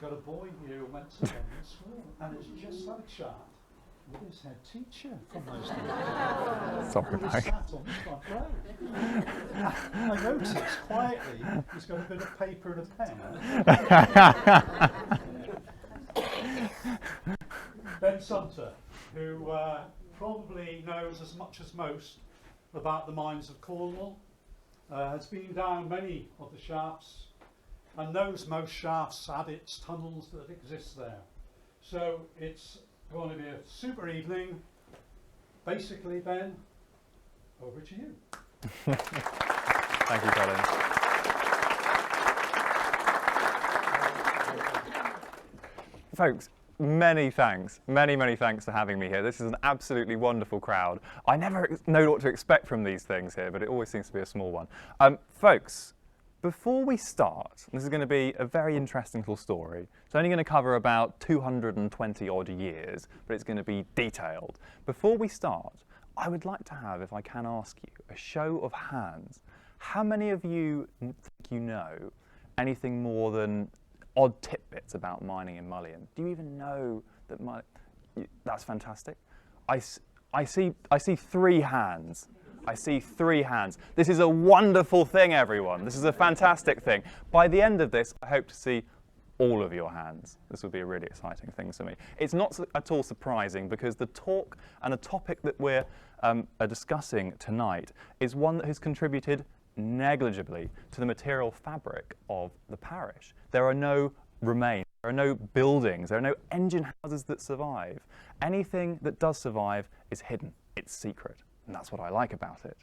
got a boy here who went to London school and has just had a chat with his head teacher from those days. Sorry, He sat on the front row. I noticed quietly he's got a bit of paper and a pen. Ben Sumpter, who probably knows as much as most about the mines of Cornwall, has been down many of the shafts and knows most shafts, adits, tunnels that exist there. So it's going to be a super evening. Basically, Ben, over to you. Thank you, Colin. Folks, many thanks for having me here. This is an absolutely wonderful crowd. I never know what to expect from these things here, but it always seems to be a small one. Folks, before we start, this is going to be a very interesting little story. It's only going to cover about 220 odd years, but it's going to be detailed. Before we start, I would like to have, if I can ask you, a show of hands. How many of you think you know anything more than odd tidbits about mining in Mullion? Do you even know that that's fantastic. I see 3 hands. I see 3 hands. This is a wonderful thing, everyone. This is a fantastic thing. By the end of this, I hope to see all of your hands. This will be a really exciting thing for me. It's not at all surprising because the talk and the topic that we're discussing tonight is one that has contributed negligibly to the material fabric of the parish. There are no remains, there are no buildings, there are no engine houses that survive. Anything that does survive is hidden, it's secret, and that's what I like about it.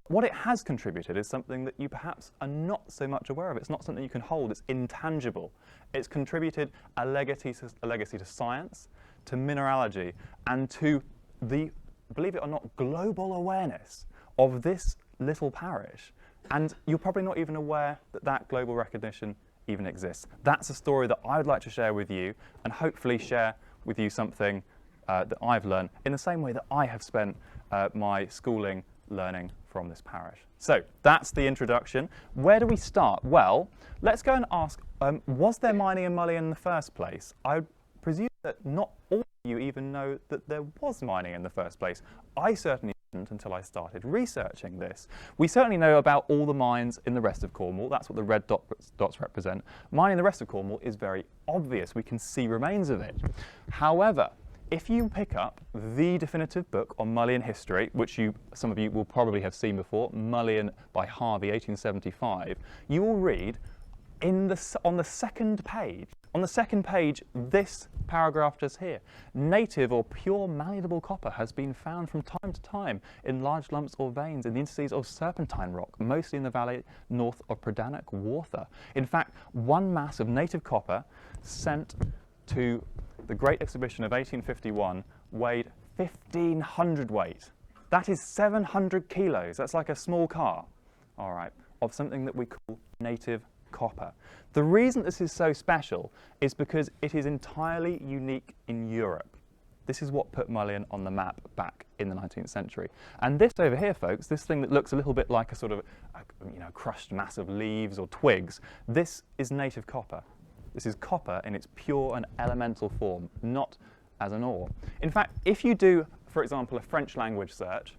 What it has contributed is something that you perhaps are not so much aware of. It's not something you can hold, it's intangible. It's contributed a legacy to science, to mineralogy, and to the, believe it or not, global awareness of this little parish. And you're probably not even aware that that global recognition even exists. That's a story that I would like to share with you, and hopefully share with you something that I've learned in the same way that I have spent my schooling learning from this parish. So that's the introduction. Where do we start? Well, let's go and ask, was there mining in Mullion in the first place? I presume that not all of you even know that there was mining in the first place. I certainly didn't until I started researching this. We certainly know about all the mines in the rest of Cornwall. That's what the red dots represent. Mining in the rest of Cornwall is very obvious. We can see remains of it. However, if you pick up the definitive book on Mullion history, which some of you will probably have seen before, Mullion by Harvey, 1875, you will read on the second page, this paragraph just here. Native or pure malleable copper has been found from time to time in large lumps or veins in the interstices of serpentine rock, mostly in the valley north of Predannock Warther. In fact, one mass of native copper sent to the Great Exhibition of 1851 weighed 1,500 weight. That is 700 kilos. That's like a small car, all right, of something that we call native copper. The reason this is so special is because it is entirely unique in Europe. This is what put Mullion on the map back in the 19th century. And this over here, folks, this thing that looks a little bit like a sort of crushed mass of leaves or twigs, this is native copper. This is copper in its pure and elemental form, not as an ore. In fact, if you do, for example, a French language search,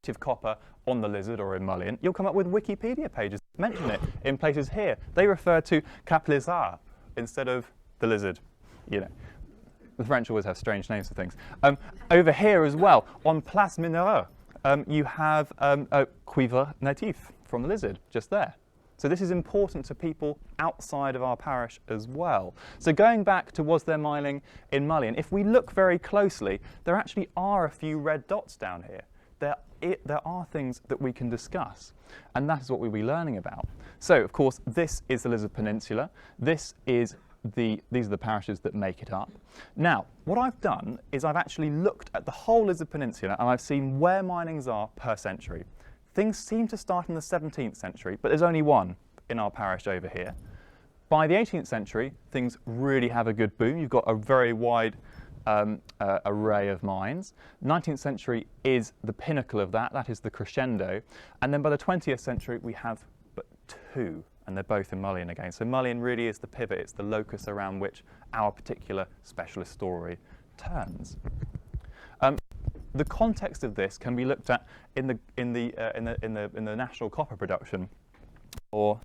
native copper on the Lizard or in Mullion, you'll come up with Wikipedia pages that mention it in places here. They refer to Cap Lizard instead of the Lizard. You know, the French always have strange names for things. Over here as well, on Place Minereau, you have a cuivre natif from the Lizard, just there. So this is important to people outside of our parish as well. So going back to was there mining in Mullion, if we look very closely, there actually are a few red dots down here. There are things that we can discuss, and that is what we'll be learning about. So, of course, this is the Lizard Peninsula. These are the parishes that make it up. Now, what I've done is I've actually looked at the whole Lizard Peninsula, and I've seen where minings are per century. Things seem to start in the 17th century, but there's only one in our parish over here. By the 18th century, things really have a good boom. You've got a very wide array of mines. 19th century is the pinnacle of that. That is the crescendo. And then by the 20th century, we have but 2 and they're both in Mullion again. So Mullion really is the pivot, it's the locus around which our particular specialist story turns. The context of this can be looked at in the national copper production or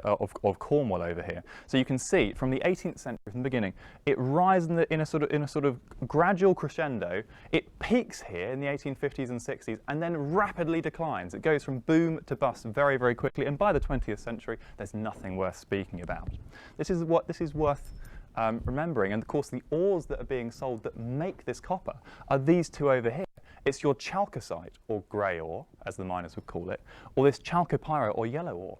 of Cornwall over here. So you can see from the 18th century, from the beginning, it rises in a sort of gradual crescendo. It peaks here in the 1850s and 60s, and then rapidly declines. It goes from boom to bust very, very quickly. And by the 20th century, there's nothing worth speaking about. This is worth remembering. And of course, the ores that are being sold that make this copper are these two over here. It's your chalcocite, or grey ore, as the miners would call it, or this chalcopyrite, or yellow ore.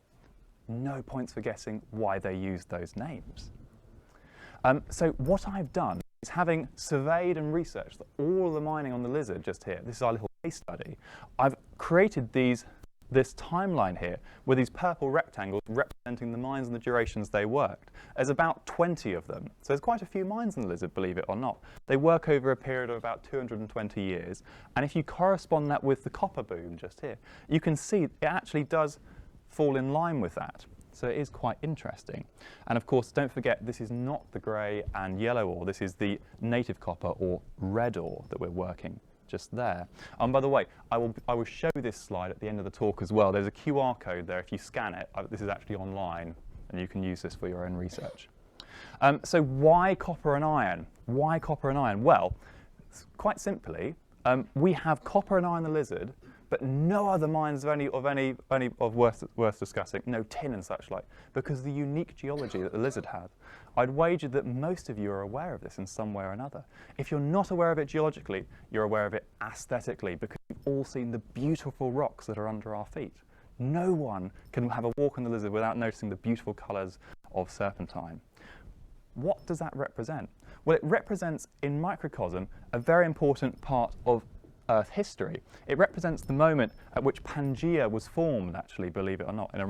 No points for guessing why they used those names. So what I've done is, having surveyed and researched all of the mining on the Lizard just here, this is our little case study, I've created this timeline here with these purple rectangles representing the mines and the durations they worked. There's about 20 of them. So there's quite a few mines in the Lizard, believe it or not. They work over a period of about 220 years. And if you correspond that with the copper boom just here, you can see it actually does fall in line with that. So it is quite interesting. And of course, don't forget, this is not the grey and yellow ore. This is the native copper, or red ore, that we're working just there. By the way, I will show this slide at the end of the talk as well. There's a QR code there. If you scan it, this is actually online, and you can use this for your own research. So why copper and iron? Why copper and iron? Well, quite simply, we have copper and iron in the Lizard, but no other mines of worth discussing, no tin and such like, because of the unique geology that the Lizard has. I'd wager that most of you are aware of this in some way or another. If you're not aware of it geologically, you're aware of it aesthetically, because you've all seen the beautiful rocks that are under our feet. No one can have a walk on the Lizard without noticing the beautiful colours of serpentine. What does that represent? Well, it represents, in microcosm, a very important part of Earth history. It represents the moment at which Pangaea was formed, actually, believe it or not, in a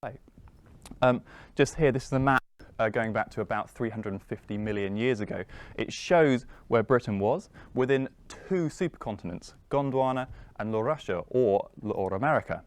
way. Just here, this is a map going back to about 350 million years ago. It shows where Britain was within two supercontinents, Gondwana and Laurussia, or America.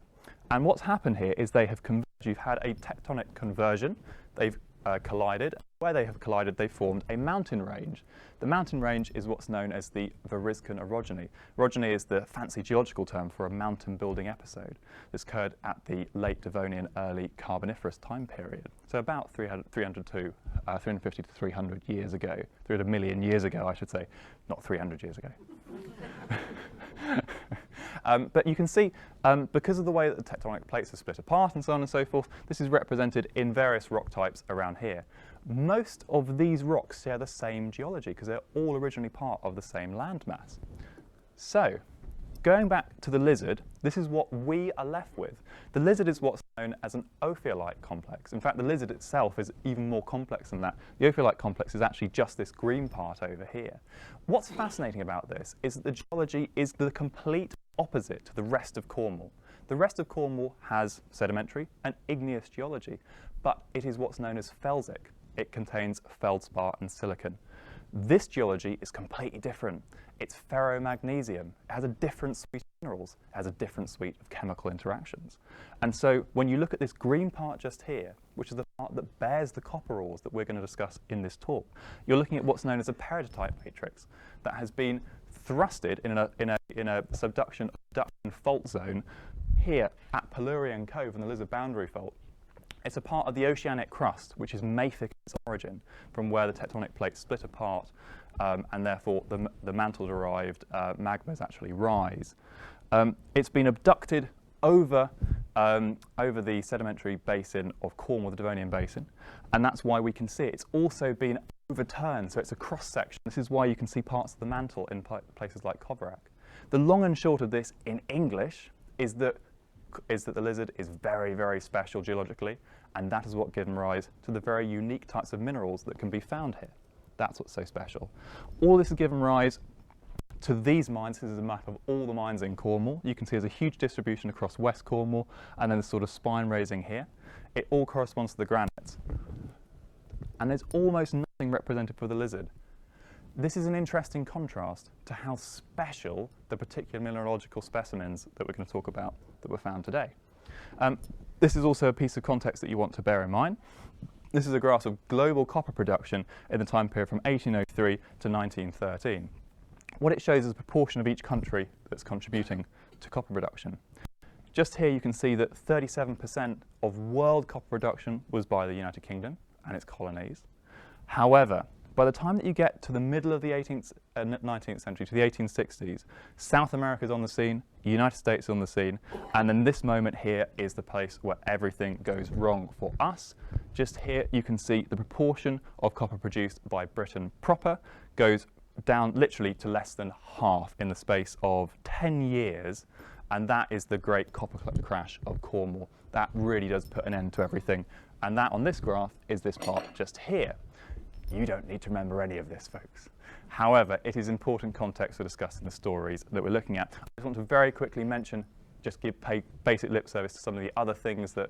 And what's happened here is they have converged. You've had a tectonic conversion. They've collided. Where they have collided, they formed a mountain range. The mountain range is what's known as the Variscan orogeny. Orogeny is the fancy geological term for a mountain building episode. This occurred at the late Devonian, early Carboniferous time period. So about 350 to 300 years ago, 300 million years ago, I should say, not 300 years ago. But you can see, because of the way that the tectonic plates are split apart and so on and so forth, this is represented in various rock types around here. Most of these rocks share the same geology because they're all originally part of the same landmass. So, going back to the Lizard, this is what we are left with. The Lizard is what's known as an ophiolite complex. In fact, the Lizard itself is even more complex than that. The ophiolite complex is actually just this green part over here. What's fascinating about this is that the geology is the complete opposite to the rest of Cornwall. The rest of Cornwall has sedimentary and igneous geology, but it is what's known as felsic. It contains feldspar and silicon. This geology is completely different. It's ferromagnesium. It has a different suite of minerals. It has a different suite of chemical interactions. And so when you look at this green part just here, which is the part that bears the copper ores that we're going to discuss in this talk, you're looking at what's known as a peridotite matrix that has been thrusted in a subduction fault zone here at Pelurian Cove in the Lizard Boundary Fault. It's a part of the oceanic crust, which is mafic in its origin, from where the tectonic plates split apart, and therefore the mantle-derived magmas actually rise. It's been abducted over the sedimentary basin of Cornwall, the Devonian Basin, and that's why we can see it. It's also been overturned, so it's a cross-section. This is why you can see parts of the mantle in places like Coverack. The long and short of this in English is that the Lizard is very, very special geologically, and that is what gives rise to the very unique types of minerals that can be found here. That's what's so special. All this has given rise to these mines. This is a map of all the mines in Cornwall. You can see there's a huge distribution across West Cornwall, and then the sort of spine raising here. It all corresponds to the granites. And there's almost nothing represented for the Lizard. This is an interesting contrast to how special the particular mineralogical specimens that we're going to talk about that were found today. This is also a piece of context that you want to bear in mind. This is a graph of global copper production in the time period from 1803 to 1913. What it shows is a proportion of each country that's contributing to copper production. Just here you can see that 37% of world copper production was by the United Kingdom and its colonies. However, by the time that you get to the middle of the 19th century, to the 1860s, South America is on the scene, the United States is on the scene, and then this moment here is the place where everything goes wrong for us. Just here you can see the proportion of copper produced by Britain proper goes down literally to less than half in the space of 10 years, and that is the great copper crash of Cornwall. That really does put an end to everything, and that on this graph is this part just here. You don't need to remember any of this, folks. However, it is important context for discussing the stories that we're looking at. I just want to very quickly mention, just pay basic lip service to some of the other things that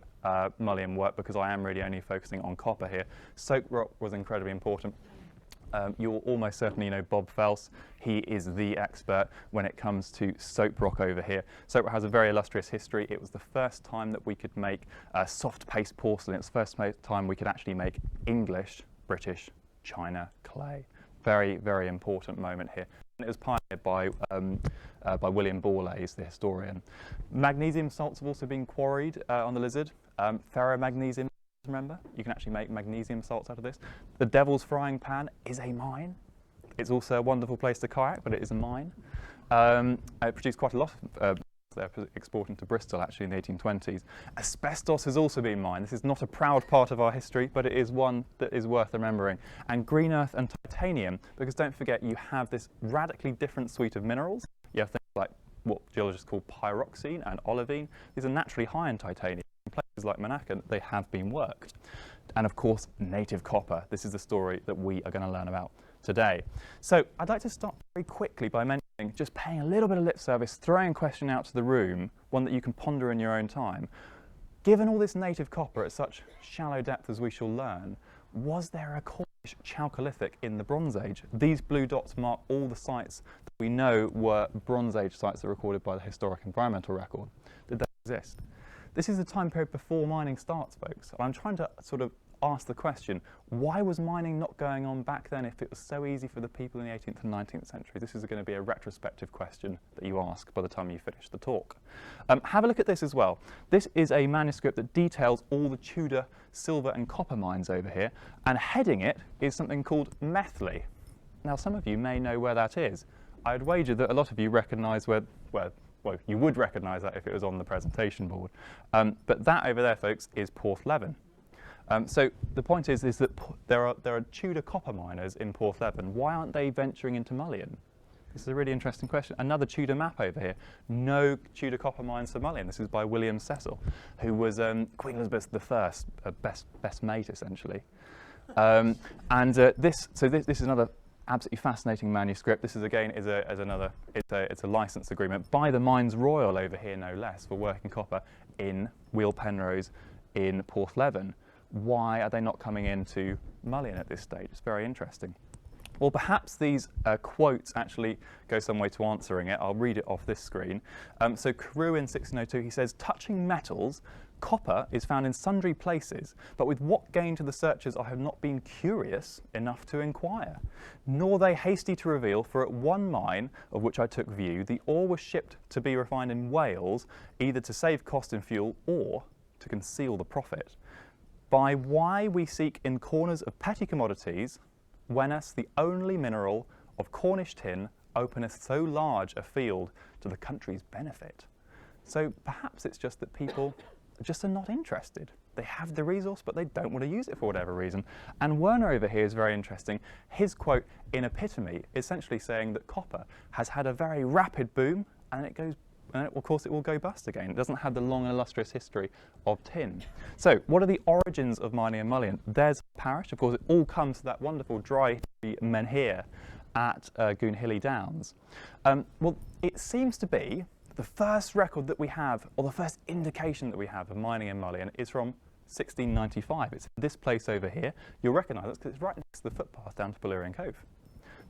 Mullion worked, because I am really only focusing on copper here. Soap rock was incredibly important. You'll almost certainly know Bob Fels. He is the expert when it comes to soap rock over here. Soap rock has a very illustrious history. It was the first time that we could make soft paste porcelain. It's the first time we could actually make English, British, China clay. Very, very important moment here. And it was pioneered by William Borlase, the historian. Magnesium salts have also been quarried on the Lizard. Ferromagnesium, remember? You can actually make magnesium salts out of this. The Devil's Frying Pan is a mine. It's also a wonderful place to kayak, but it is a mine. It produced quite a lot of they're exporting to Bristol actually in the 1820s. Asbestos has also been mined. This is not a proud part of our history, but it is one that is worth remembering. And green earth and titanium, because don't forget you have this radically different suite of minerals. You have things like what geologists call pyroxene and olivine. These are naturally high in titanium. In places like Monaco, they have been worked. And of course, native copper. This is the story that we are going to learn about today. So I'd like to start very quickly by mentioning, just paying a little bit of lip service, throwing a question out to the room, one that you can ponder in your own time. Given all this native copper at such shallow depth as we shall learn, was there a Cornish Chalcolithic in the Bronze Age? These blue dots mark all the sites that we know were Bronze Age sites that were recorded by the Historic Environmental Record. Did they exist? This is the time period before mining starts, folks. And I'm trying to sort of ask the question, why was mining not going on back then if it was so easy for the people in the 18th and 19th century? This is going to be a retrospective question that you ask by the time you finish the talk. Have a look at this as well. This is a manuscript that details all the Tudor silver and copper mines over here, and heading it is something called Methley. Now, some of you may know where that is. I'd wager that a lot of you recognise well, you would recognise that if it was on the presentation board. But that over there, folks, is Porthleven. So the point is that there are Tudor copper miners in Porthleven. Why aren't they venturing into Mullion? This is a really interesting question. Another Tudor map over here. No Tudor copper mines for Mullion. This is by William Cecil, who was Queen Elizabeth I, best mate essentially. This is another absolutely fascinating manuscript. This is again it's a license agreement by the Mines Royal over here, no less, for working copper in Wheal Penrose in Porthleven. Why are they not coming into Mullion at this stage? It's very interesting. Well, perhaps these quotes actually go some way to answering it. I'll read it off this screen. So Carew in 1602, he says, touching metals, copper is found in sundry places, but with what gain to the searchers I have not been curious enough to inquire, nor they hasty to reveal, for at one mine, of which I took view, the ore was shipped to be refined in Wales, either to save cost in fuel or to conceal the profit. By why we seek in corners of petty commodities, when us the only mineral of Cornish tin openeth so large a field to the country's benefit. So perhaps it's just that people just are not interested. They have the resource, but they don't want to use it for whatever reason. And Werner over here is very interesting. His quote in Epitome, essentially saying that copper has had a very rapid boom, and it goes, and of course it will go bust again. It doesn't have the long and illustrious history of tin. So what are the origins of mining in Mullion? There's parish. Of course, it all comes to that wonderful dry menhir at Goonhilly Downs. Well, it seems to be the first record that we have, or the first indication that we have of mining in Mullion, is from 1695. It's this place over here. You'll recognise it because it's right next to the footpath down to Balurian Cove.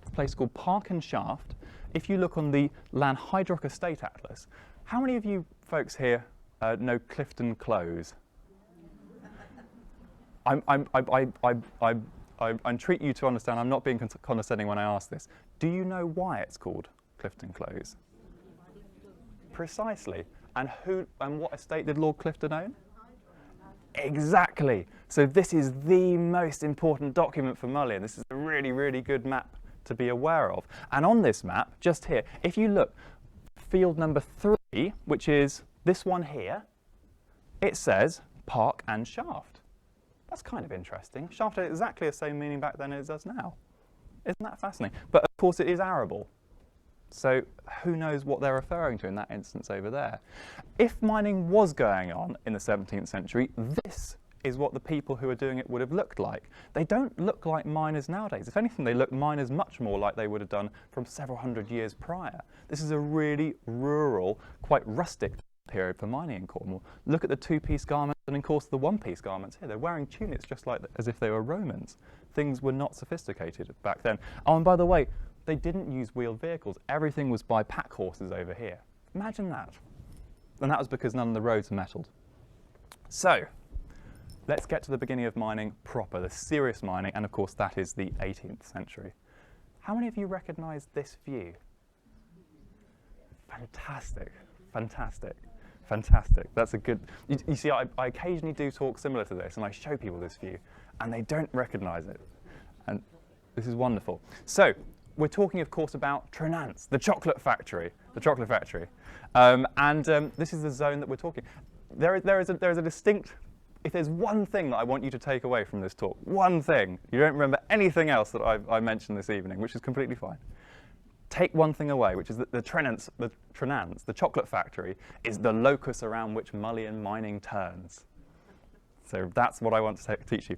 It's a place called Park and Shaft. If you look on the Lanhydrock Estate Atlas, how many of you folks here know Clifton Close? I entreat you to understand I'm not being condescending when I ask this. Do you know why it's called Clifton Close? Precisely. And what estate did Lord Clifton own? Exactly. So this is the most important document for Mullion. This is a really, really good map to be aware of. And on this map, just here, if you look, field number 3, which is this one here, it says park and shaft. That's kind of interesting. Shaft had exactly the same meaning back then as it does now. Isn't that fascinating? But of course it is arable. So who knows what they're referring to in that instance over there. If mining was going on in the 17th century, this is what the people who are doing it would have looked like. They don't look like miners nowadays. If anything, they look miners much more like they would have done from several hundred years prior. This is a really rural, quite rustic period for mining in Cornwall. Look at the two-piece garments and, of course, the one-piece garments here. They're wearing tunics just like as if they were Romans. Things were not sophisticated back then. Oh, and by the way, they didn't use wheeled vehicles. Everything was by pack horses over here. Imagine that. And that was because none of the roads were metalled. So, let's get to the beginning of mining proper, the serious mining, and of course that is the 18th century. How many of you recognise this view? Fantastic, fantastic, fantastic. That's a good... You see, I occasionally do talk similar to this, and I show people this view, and they don't recognise it. And this is wonderful. So, we're talking, of course, about Trenance, the chocolate factory. The chocolate factory. This is the zone that we're talking. There is a distinct... If there's one thing that I want you to take away from this talk, one thing, you don't remember anything else that I mentioned this evening, which is completely fine. Take one thing away, which is that the Trenance, the chocolate factory, is the locus around which Mullion mining turns. So that's what I want to teach you.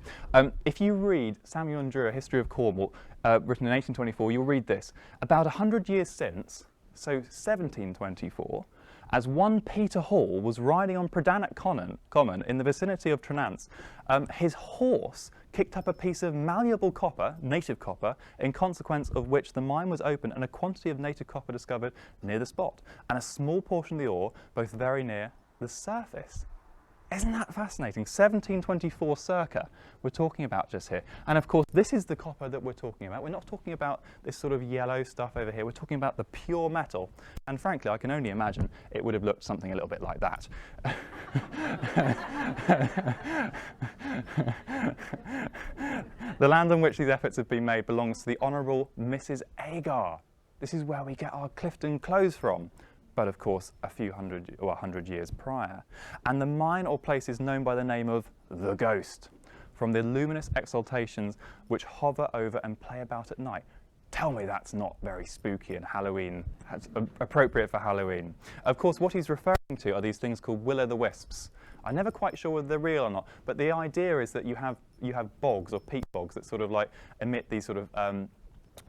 If you read Samuel and Drew, A History of Cornwall, written in 1824, you'll read this. About 100 years since, so 1724, as one Peter Hall was riding on Predannock Common in the vicinity of Trenance, his horse kicked up a piece of malleable copper, native copper, in consequence of which the mine was opened and a quantity of native copper discovered near the spot, and a small portion of the ore both very near the surface. Isn't that fascinating? 1724 circa we're talking about just here. And of course, this is the copper that we're talking about. We're not talking about this sort of yellow stuff over here. We're talking about the pure metal. And frankly, I can only imagine it would have looked something a little bit like that. The land on which these efforts have been made belongs to the Honourable Mrs. Agar. This is where we get our Clifton clothes from. But of course a few hundred or 100 years prior. And the mine or place is known by the name of the Ghost, from the luminous exaltations which hover over and play about at night. Tell me that's not very spooky and Halloween, appropriate for Halloween. Of course, what he's referring to are these things called will-o'-the-wisps. I'm never quite sure whether they're real or not, but the idea is that you have bogs or peat bogs that sort of like emit these sort of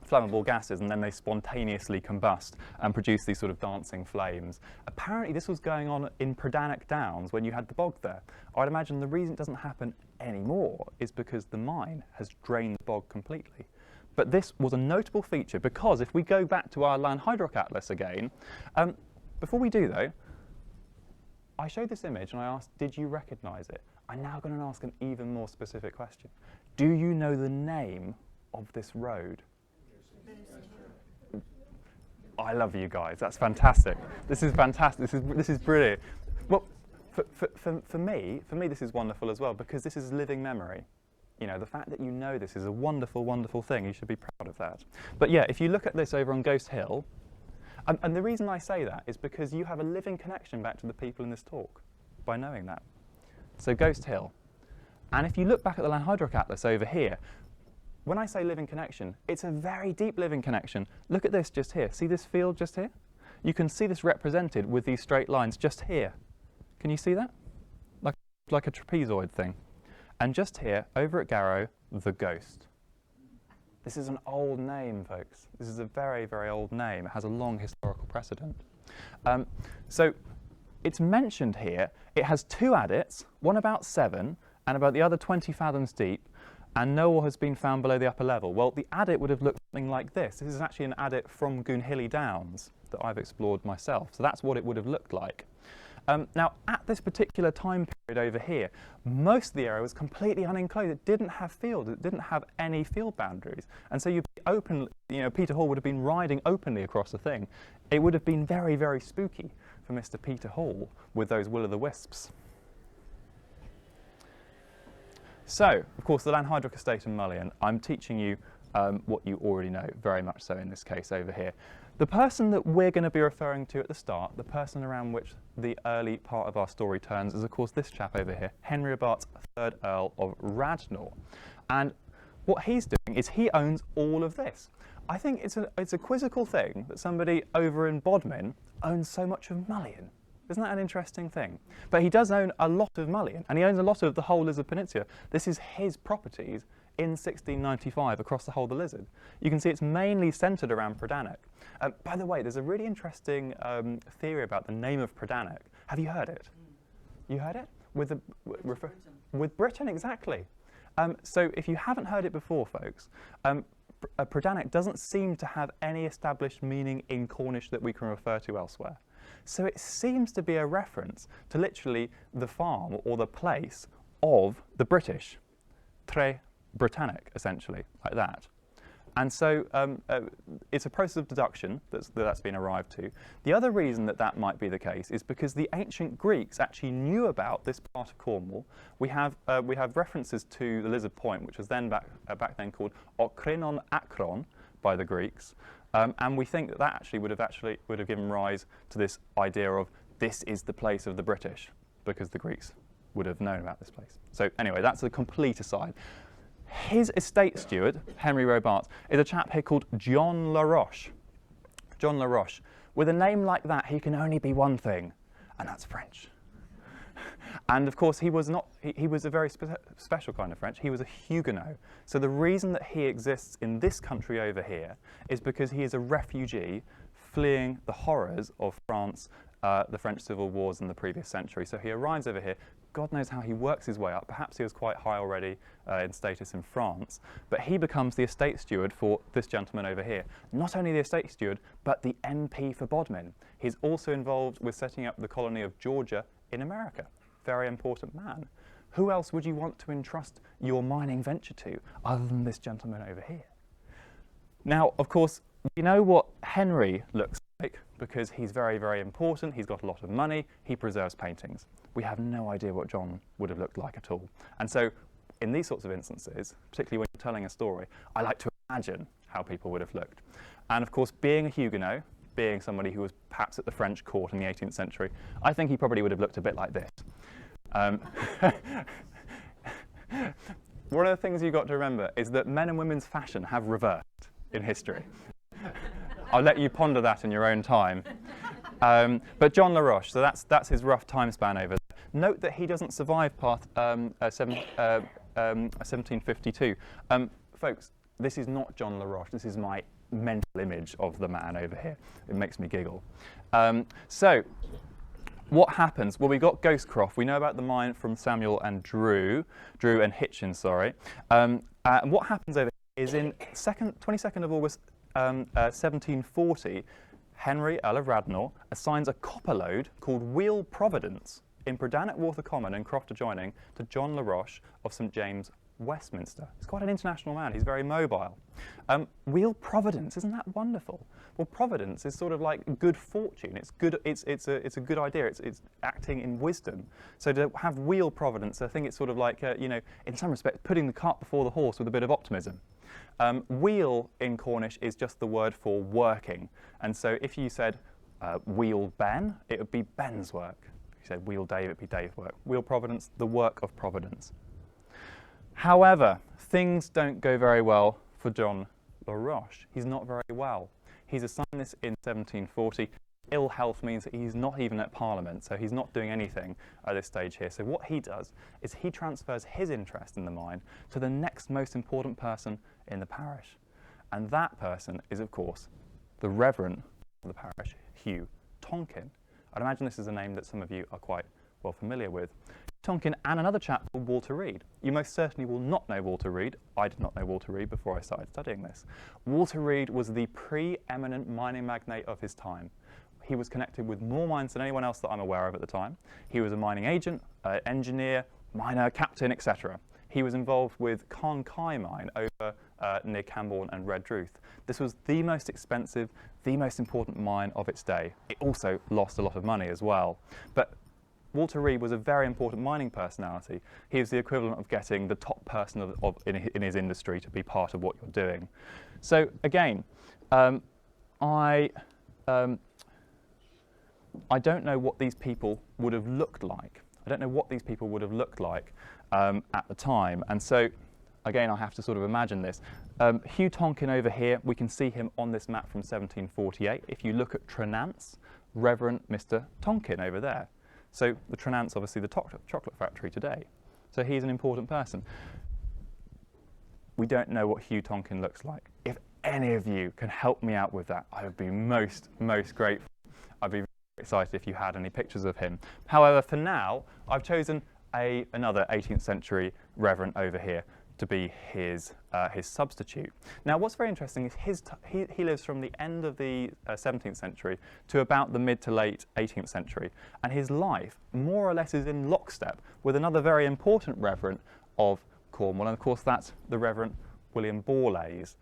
flammable gases, and then they spontaneously combust and produce these sort of dancing flames. Apparently this was going on in Predannock Downs when you had the bog there. I'd imagine the reason it doesn't happen anymore is because the mine has drained the bog completely. But this was a notable feature because if we go back to our Land Hydroc Atlas again, before we do though, I showed this image and I asked, did you recognise it? I'm now going to ask an even more specific question. Do you know the name of this road? I love you guys. That's fantastic. This is fantastic. This is brilliant. Well, for me, this is wonderful as well because this is living memory. You know, the fact that you know this is a wonderful, wonderful thing. You should be proud of that. But yeah, if you look at this over on Ghost Hill, and the reason I say that is because you have a living connection back to the people in this talk by knowing that. So Ghost Hill, and if you look back at the Land Hydroc Atlas over here. When I say living connection, it's a very deep living connection. Look at this just here. See this field just here? You can see this represented with these straight lines just here. Can you see that? Like a trapezoid thing. And just here, over at Garrow, the Ghost. This is an old name, folks. This is a very, very old name. It has a long historical precedent. So it's mentioned here. It has two adits, one about 7 and about the other 20 fathoms deep. And no ore has been found below the upper level. Well, the adit would have looked something like this. This is actually an adit from Goonhilly Downs that I've explored myself. So that's what it would have looked like. Now, at this particular time period over here, most of the area was completely unenclosed. It didn't have fields. It didn't have any field boundaries. And so you'd be open, Peter Hall would have been riding openly across the thing. It would have been very, very spooky for Mr. Peter Hall with those will-o'-the-wisps. So, of course, the Lanhydrock Estate in Mullion, I'm teaching you what you already know, very much so in this case over here. The person that we're going to be referring to at the start, the person around which the early part of our story turns, is of course this chap over here, Henry Robarts, 3rd Earl of Radnor. And what he's doing is he owns all of this. I think it's a quizzical thing that somebody over in Bodmin owns so much of Mullion. Isn't that an interesting thing? But he does own a lot of Mullion, and he owns a lot of the whole Lizard Peninsula. This is his properties in 1695 across the whole of the Lizard. You can see it's mainly centred around Prydanek. By the way, there's a really interesting theory about the name of Prydanek. Have you heard it? You heard it? With Britain, exactly. So if you haven't heard it before, folks, Prydanek doesn't seem to have any established meaning in Cornish that we can refer to elsewhere. So it seems to be a reference to literally the farm or the place of the British. Tre Britannic, essentially, like that. And so it's a process of deduction that's been arrived to. The other reason that that might be the case is because the ancient Greeks actually knew about this part of Cornwall. We have references to the Lizard Point, which was then back then called Okrinon Akron by the Greeks, and we think that actually would have given rise to this idea of this is the place of the British, because the Greeks would have known about this place. So anyway, that's a complete aside. His estate steward, Henry Robarts, is a chap here called John La Roche. John La Roche. With a name like that, he can only be one thing, and that's French. And of course, he was a very special kind of French. He was a Huguenot. So the reason that he exists in this country over here is because he is a refugee fleeing the horrors of France, the French civil wars in the previous century. So he arrives over here. God knows how he works his way up. Perhaps he was quite high already in status in France, but he becomes the estate steward for this gentleman over here. Not only the estate steward, but the MP for Bodmin. He's also involved with setting up the colony of Georgia in America. Very important man. Who else would you want to entrust your mining venture to other than this gentleman over here? Now, of course, we know what Henry looks like because he's very, very important. He's got a lot of money. He preserves paintings. We have no idea what John would have looked like at all. And so in these sorts of instances, particularly when you're telling a story, I like to imagine how people would have looked. And of course, being a Huguenot, being somebody who was perhaps at the French court in the 18th century, I think he probably would have looked a bit like this. One of the things you've got to remember is that men and women's fashion have reversed in history. I'll let you ponder that in your own time. But John La Roche, so that's his rough time span over there. Note that he doesn't survive past 1752. Folks, this is not John La Roche. This is my mental image of the man over here. It makes me giggle. So what happens? Well, we've got Ghostcroft. We know about the mine from Samuel and Drew and Hitchens, sorry. And what happens over here is in 22nd of August 1740, Henry, Earl of Radnor, assigns a copper lode called Wheal Providence in Prydanek Water Common and Croft adjoining to John La Roche of St James, Westminster. He's quite an international man. He's very mobile. Wheal Providence, isn't that wonderful? Well, Providence is sort of like good fortune. It's good. It's a good idea. It's acting in wisdom. So to have Wheal Providence, I think it's sort of like in some respects, putting the cart before the horse with a bit of optimism. Wheal in Cornish is just the word for working, and so if you said Wheal Ben, it would be Ben's work. If you said Wheal Dave, it would be Dave's work. Wheal Providence, the work of Providence. However, things don't go very well for John La Roche. He's not very well. He's assigned this in 1740. Ill health means that he's not even at Parliament, so he's not doing anything at this stage here. So what he does is he transfers his interest in the mine to the next most important person in the parish. And that person is, of course, the Reverend of the parish, Hugh Tonkin. I'd imagine this is a name that some of you are quite well familiar with. Tonkin and another chap called Walter Reed. You most certainly will not know Walter Reed. I did not know Walter Reed before I started studying this. Walter Reed was the preeminent mining magnate of his time. he was connected with more mines than anyone else that I'm aware of at the time. He was a mining agent, engineer, miner, captain, etc. He was involved with Con Kai mine over near Cambourne and Redruth. This was the most expensive, the most important mine of its day. It also lost a lot of money as well. But Walter Reed was a very important mining personality. He was the equivalent of getting the top person in his industry to be part of what you're doing. So again, I don't know what these people would have looked like. I don't know what these people would have looked like at the time. And so, again, I have to sort of imagine this. Hugh Tonkin over here, we can see him on this map from 1748. If you look at Trenance, Reverend Mr. Tonkin over there. So the Trenance, obviously the chocolate factory today. So he's an important person. We don't know what Hugh Tonkin looks like. If any of you can help me out with that, I would be most grateful. I'd be very excited if you had any pictures of him. However, for now, I've chosen another 18th century reverend over here to be his substitute. Now, what's very interesting is he lives from the end of the 17th century to about the mid to late 18th century, and his life more or less is in lockstep with another very important reverend of Cornwall, and of course that's the Reverend William Borlase.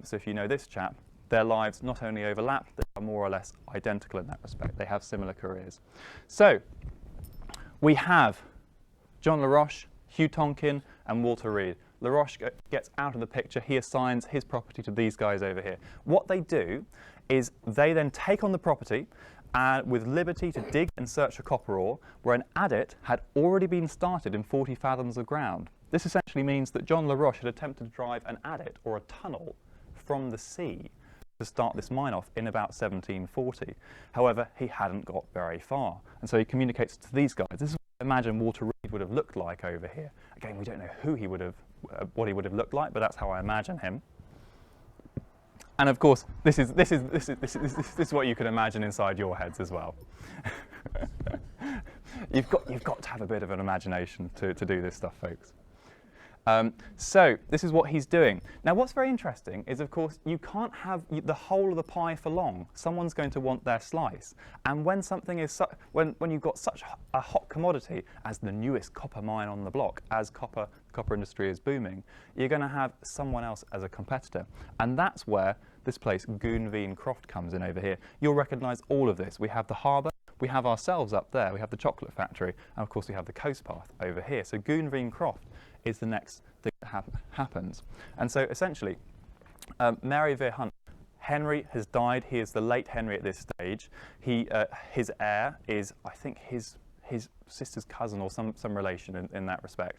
So if you know this chap, their lives not only overlap, they are more or less identical in that respect. They have similar careers. So we have John La Roche, Hugh Tonkin, and Walter Reed. La Roche gets out of the picture. He assigns his property to these guys over here. What they do is they then take on the property with liberty to dig and search for copper ore, where an adit had already been started in 40 fathoms of ground. This essentially means that John La Roche had attempted to drive an adit, or a tunnel, from the sea to start this mine off in about 1740. However, he hadn't got very far, and so he communicates to these guys. This is what I imagine Walter Reed would have looked like over here. Again, we don't know who he would have, what he would have looked like, but that's how I imagine him. And of course, this is what you can imagine inside your heads as well. You've got to have a bit of an imagination to do this stuff, folks. So this is what he's doing. Now, what's very interesting is, of course, you can't have the whole of the pie for long. Someone's going to want their slice. And when something is when you've got such a hot commodity as the newest copper mine on the block, as copper industry is booming, you're going to have someone else as a competitor. And that's where this place, Goonveen Croft, comes in over here. You'll recognise all of this. We have the harbour, we have ourselves up there, we have the chocolate factory, and of course we have the coast path over here. So Goonveen Croft is the next thing that happens. And so essentially, Mary Vere Hunt, Henry has died. He is the late Henry at this stage. His heir is, I think, his sister's cousin or some relation in that respect,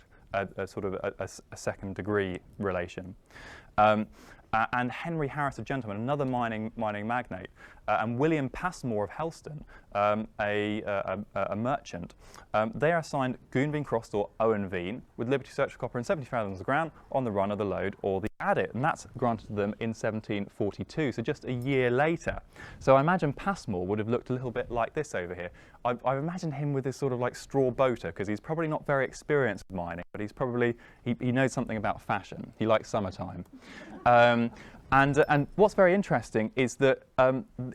sort of a second degree relation. And Henry Harris, a gentleman, another mining magnate, and William Passmore of Helston, a merchant, they are assigned Goonveen Croft or Owenveen with liberty to search for copper in 70 fathoms of ground on the run of the lode or the adit, and that's granted to them in 1742, so just a year later. So I imagine Passmore would have looked a little bit like this over here. I imagine him with this sort of like straw boater, because he's probably not very experienced with mining, but he's probably, he knows something about fashion. He likes summertime. And what's very interesting is that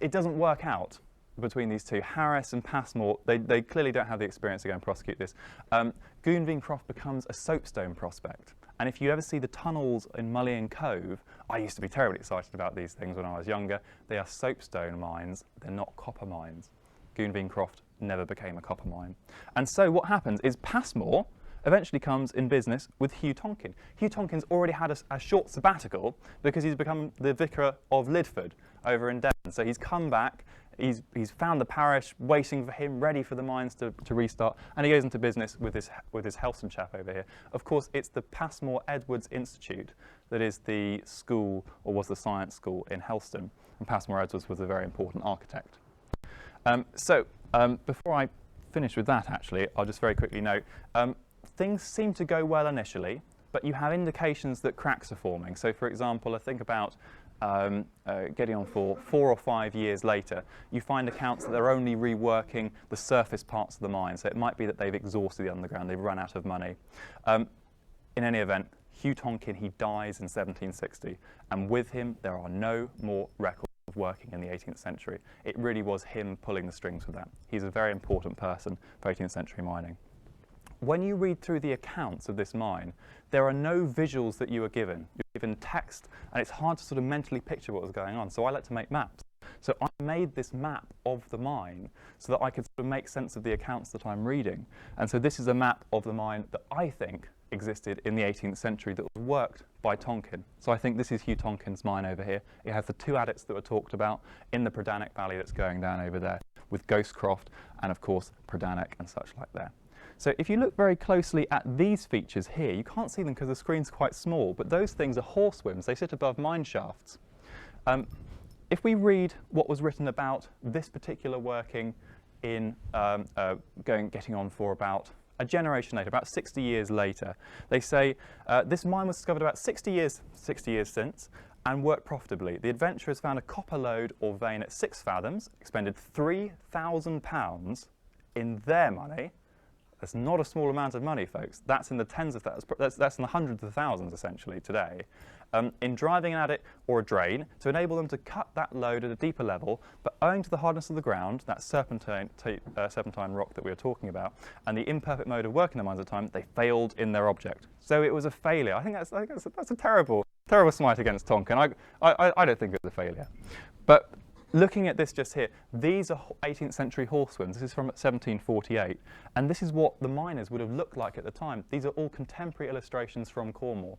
it doesn't work out between these two. Harris and Passmore, they clearly don't have the experience to go and prosecute this. Goonveen Croft becomes a soapstone prospect. And if you ever see the tunnels in Mullion Cove, I used to be terribly excited about these things when I was younger. They are soapstone mines, they're not copper mines. Goonveen Croft never became a copper mine. And so what happens is Passmore eventually comes in business with Hugh Tonkin. Hugh Tonkin's already had a short sabbatical because he's become the vicar of Lidford over in Devon. So he's come back, he's found the parish waiting for him, ready for the mines to restart, and he goes into business with his Helston chap over here. Of course, it's the Passmore Edwards Institute that is the school, or was the science school, in Helston, and Passmore Edwards was a very important architect. Before I finish with that, actually, I'll just very quickly note, things seem to go well initially, but you have indications that cracks are forming. So, for example, I think about getting on for 4 or 5 years later, you find accounts that they're only reworking the surface parts of the mine. So it might be that they've exhausted the underground, they've run out of money. In any event, Hugh Tonkin, he dies in 1760, and with him there are no more records of working in the 18th century. It really was him pulling the strings with that. He's a very important person for 18th century mining. When you read through the accounts of this mine, there are no visuals that you are given. You're given text, and it's hard to sort of mentally picture what was going on. So I like to make maps. So I made this map of the mine so that I could sort of make sense of the accounts that I'm reading. And so this is a map of the mine that I think existed in the 18th century that was worked by Tonkin. So I think this is Hugh Tonkin's mine over here. It has the two adits that were talked about in the Predannic Valley that's going down over there, with Ghostcroft and, of course, Predannic and such like there. So if you look very closely at these features here, you can't see them because the screen's quite small, but those things are horsewhims. They sit above mine shafts. If we read what was written about this particular working in getting on for about a generation later, about 60 years later, they say this mine was discovered about 60 years since and worked profitably. The adventurers found a copper lode or vein at 6 fathoms, expended £3,000 in their money. That's not a small amount of money, folks. That's in the tens of thousands, that's in the hundreds of thousands, essentially, today. In driving an adit or a drain to enable them to cut that lode at a deeper level, but owing to the hardness of the ground, that serpentine rock that we were talking about, and the imperfect mode of working the mines at the time, they failed in their object. So it was a failure. I think that's a terrible smite against Tonkin. I don't think it was a failure. But looking at this just here, these are 18th century horsewhims. This is from 1748, and this is what the miners would have looked like at the time. These are all contemporary illustrations from Cornwall.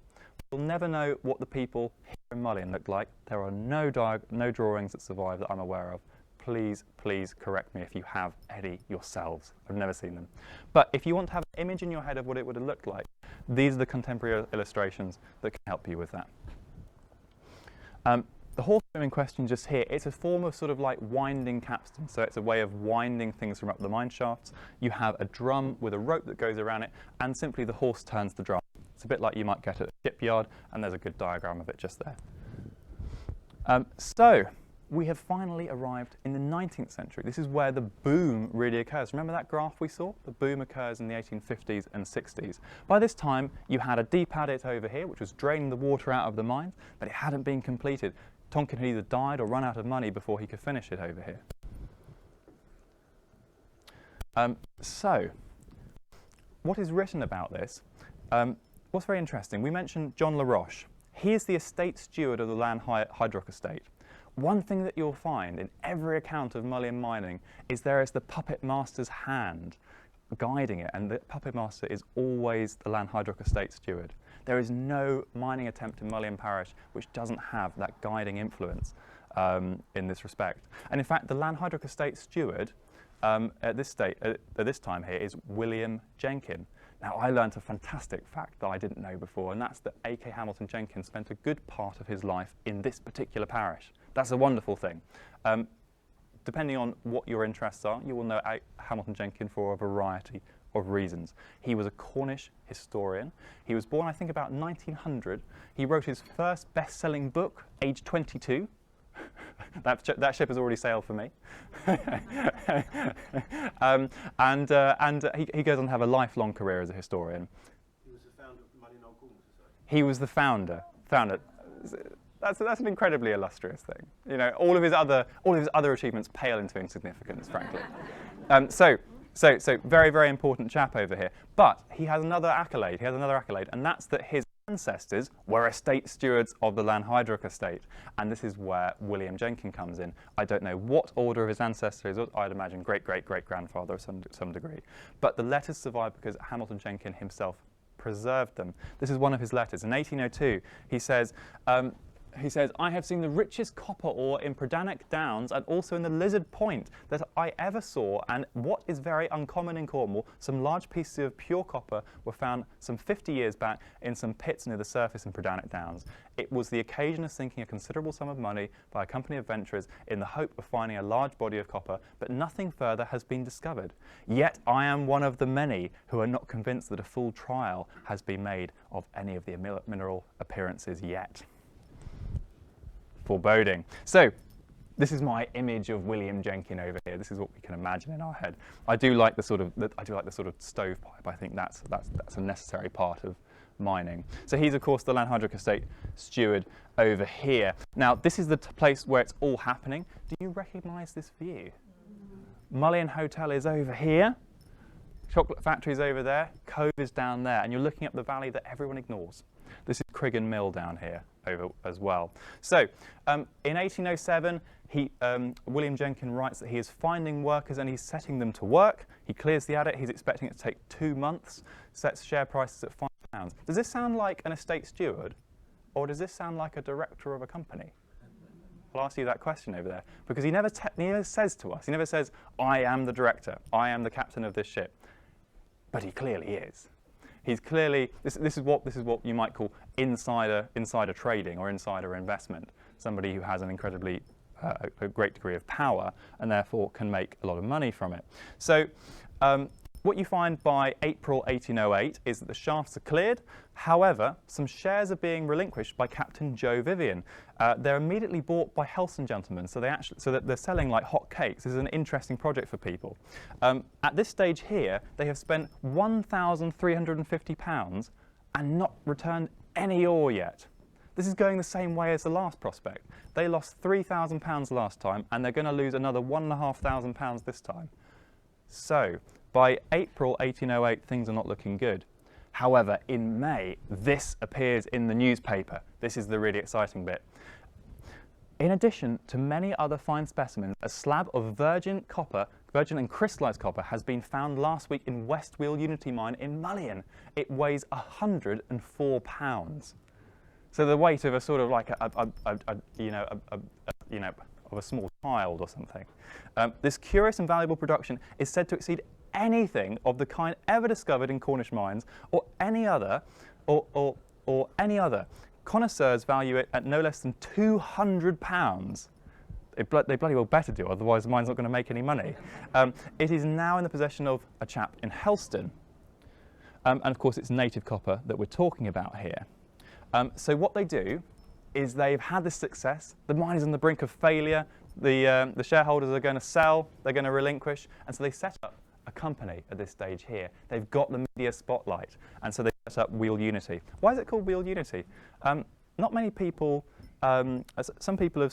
We'll never know what the people here in Mullion looked like. There are no drawings that survive that I'm aware of. Please, please correct me if you have any yourselves. I've never seen them. But if you want to have an image in your head of what it would have looked like, these are the contemporary illustrations that can help you with that. The horsewhim in question just here, it's a form of sort of like winding capstan. So it's a way of winding things from up the mine shafts. You have a drum with a rope that goes around it, and simply the horse turns the drum. It's a bit like you might get at a shipyard, and there's a good diagram of it just there. So we have finally arrived in the 19th century. This is where the boom really occurs. Remember that graph we saw? The boom occurs in the 1850s and 60s. By this time, you had a deep adit over here, which was draining the water out of the mines, but it hadn't been completed. Tonkin had either died or run out of money before he could finish it over here. So, what is written about this? What's very interesting, we mentioned John LaRoche. He is the estate steward of the Lanhydrock estate. One thing that you'll find in every account of Mullion mining is there is the puppet master's hand guiding it, and the puppet master is always the Lanhydrock estate steward. There is no mining attempt in Mullion Parish which doesn't have that guiding influence in this respect. And in fact, the Lanhydrock estate steward at this time here is William Jenkin. Now, I learnt a fantastic fact that I didn't know before, and that's that A.K. Hamilton Jenkin spent a good part of his life in this particular parish. That's a wonderful thing. Depending on what your interests are, you will know Hamilton Jenkin for a variety of reasons. He was a Cornish historian. He was born, I think, about 1900. He wrote his first best-selling book, age 22. That ship has already sailed for me. He goes on to have a lifelong career as a historian. He was the founder of the Mullion Old Cornwall Society. He was the founder. That's an incredibly illustrious thing. You know, all of his other achievements pale into insignificance, frankly. So very, very important chap over here. But he has another accolade. And that's that his ancestors were estate stewards of the Lanhydrock estate, and this is where William Jenkin comes in. I don't know what order of his ancestors. I'd imagine great-great-great-grandfather of some degree. But the letters survive because Hamilton Jenkin himself preserved them. This is one of his letters. In 1802, he says, I have seen the richest copper ore in Predannic Downs and also in the Lizard Point that I ever saw, and what is very uncommon in Cornwall, some large pieces of pure copper were found some 50 years back in some pits near the surface in Predannic Downs. It was the occasion of sinking a considerable sum of money by a company of adventurers in the hope of finding a large body of copper, but nothing further has been discovered. Yet I am one of the many who are not convinced that a full trial has been made of any of the mineral appearances yet. Foreboding. So this is my image of William Jenkin over here. This is what we can imagine in our head. I do like the sort of stovepipe. I think that's a necessary part of mining. So he's, of course, the Lanhydrock Estate steward over here. Now, this is the place where it's all happening. Do you recognise this view? Mullion Hotel is over here. Chocolate factory's over there. Cove is down there. And you're looking up the valley that everyone ignores. This is Criggan Mill down here over as well. So in 1807, William Jenkin writes that he is finding workers and he's setting them to work. He clears the adit. He's expecting it to take 2 months. Sets share prices at £5. Does this sound like an estate steward? Or does this sound like a director of a company? I'll ask you that question over there. Because he never says to us, he never says, I am the director, I am the captain of this ship. But he clearly is. He's clearly, this is what you might call insider trading or insider investment. Somebody who has an incredibly, a great degree of power and therefore can make a lot of money from it. So what you find by April 1808 is that the shafts are cleared. However, some shares are being relinquished by Captain Joe Vivian. They're immediately bought by Helston gentlemen, so that they're selling like hot cakes. This is an interesting project for people. At this stage here, they have spent £1,350 and not returned any ore yet. This is going the same way as the last prospect. They lost £3,000 last time, and they're going to lose another £1,500 this time. So, by April 1808, things are not looking good. However, in May, this appears in the newspaper. This is the really exciting bit. In addition to many other fine specimens, a slab of virgin and crystallised copper has been found last week in West Wheal Unity mine in Mullion. It weighs 104 pounds. So the weight of a sort of like of a small child or something. This curious and valuable production is said to exceed anything of the kind ever discovered in Cornish mines or any other, or any other. Connoisseurs value it at no less than £200. They bloody well better do, otherwise the mine's not going to make any money. It is now in the possession of a chap in Helston. And of course it's native copper that we're talking about here. So what they do is they've had this success. The mine is on the brink of failure. The shareholders are going to sell, they're going to relinquish, and so they set up a company at this stage here. They've got the media spotlight, and so they set up Wheal Unity. Why is it called Wheal Unity? Not many people, some people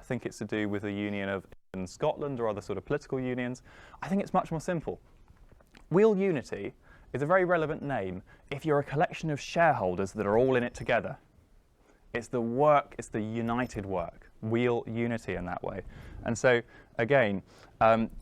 think it's to do with the union of England and Scotland or other sort of political unions. I think it's much more simple. Wheal Unity is a very relevant name if you're a collection of shareholders that are all in it together. It's the work, it's the united work, Wheal Unity in that way. And so, again,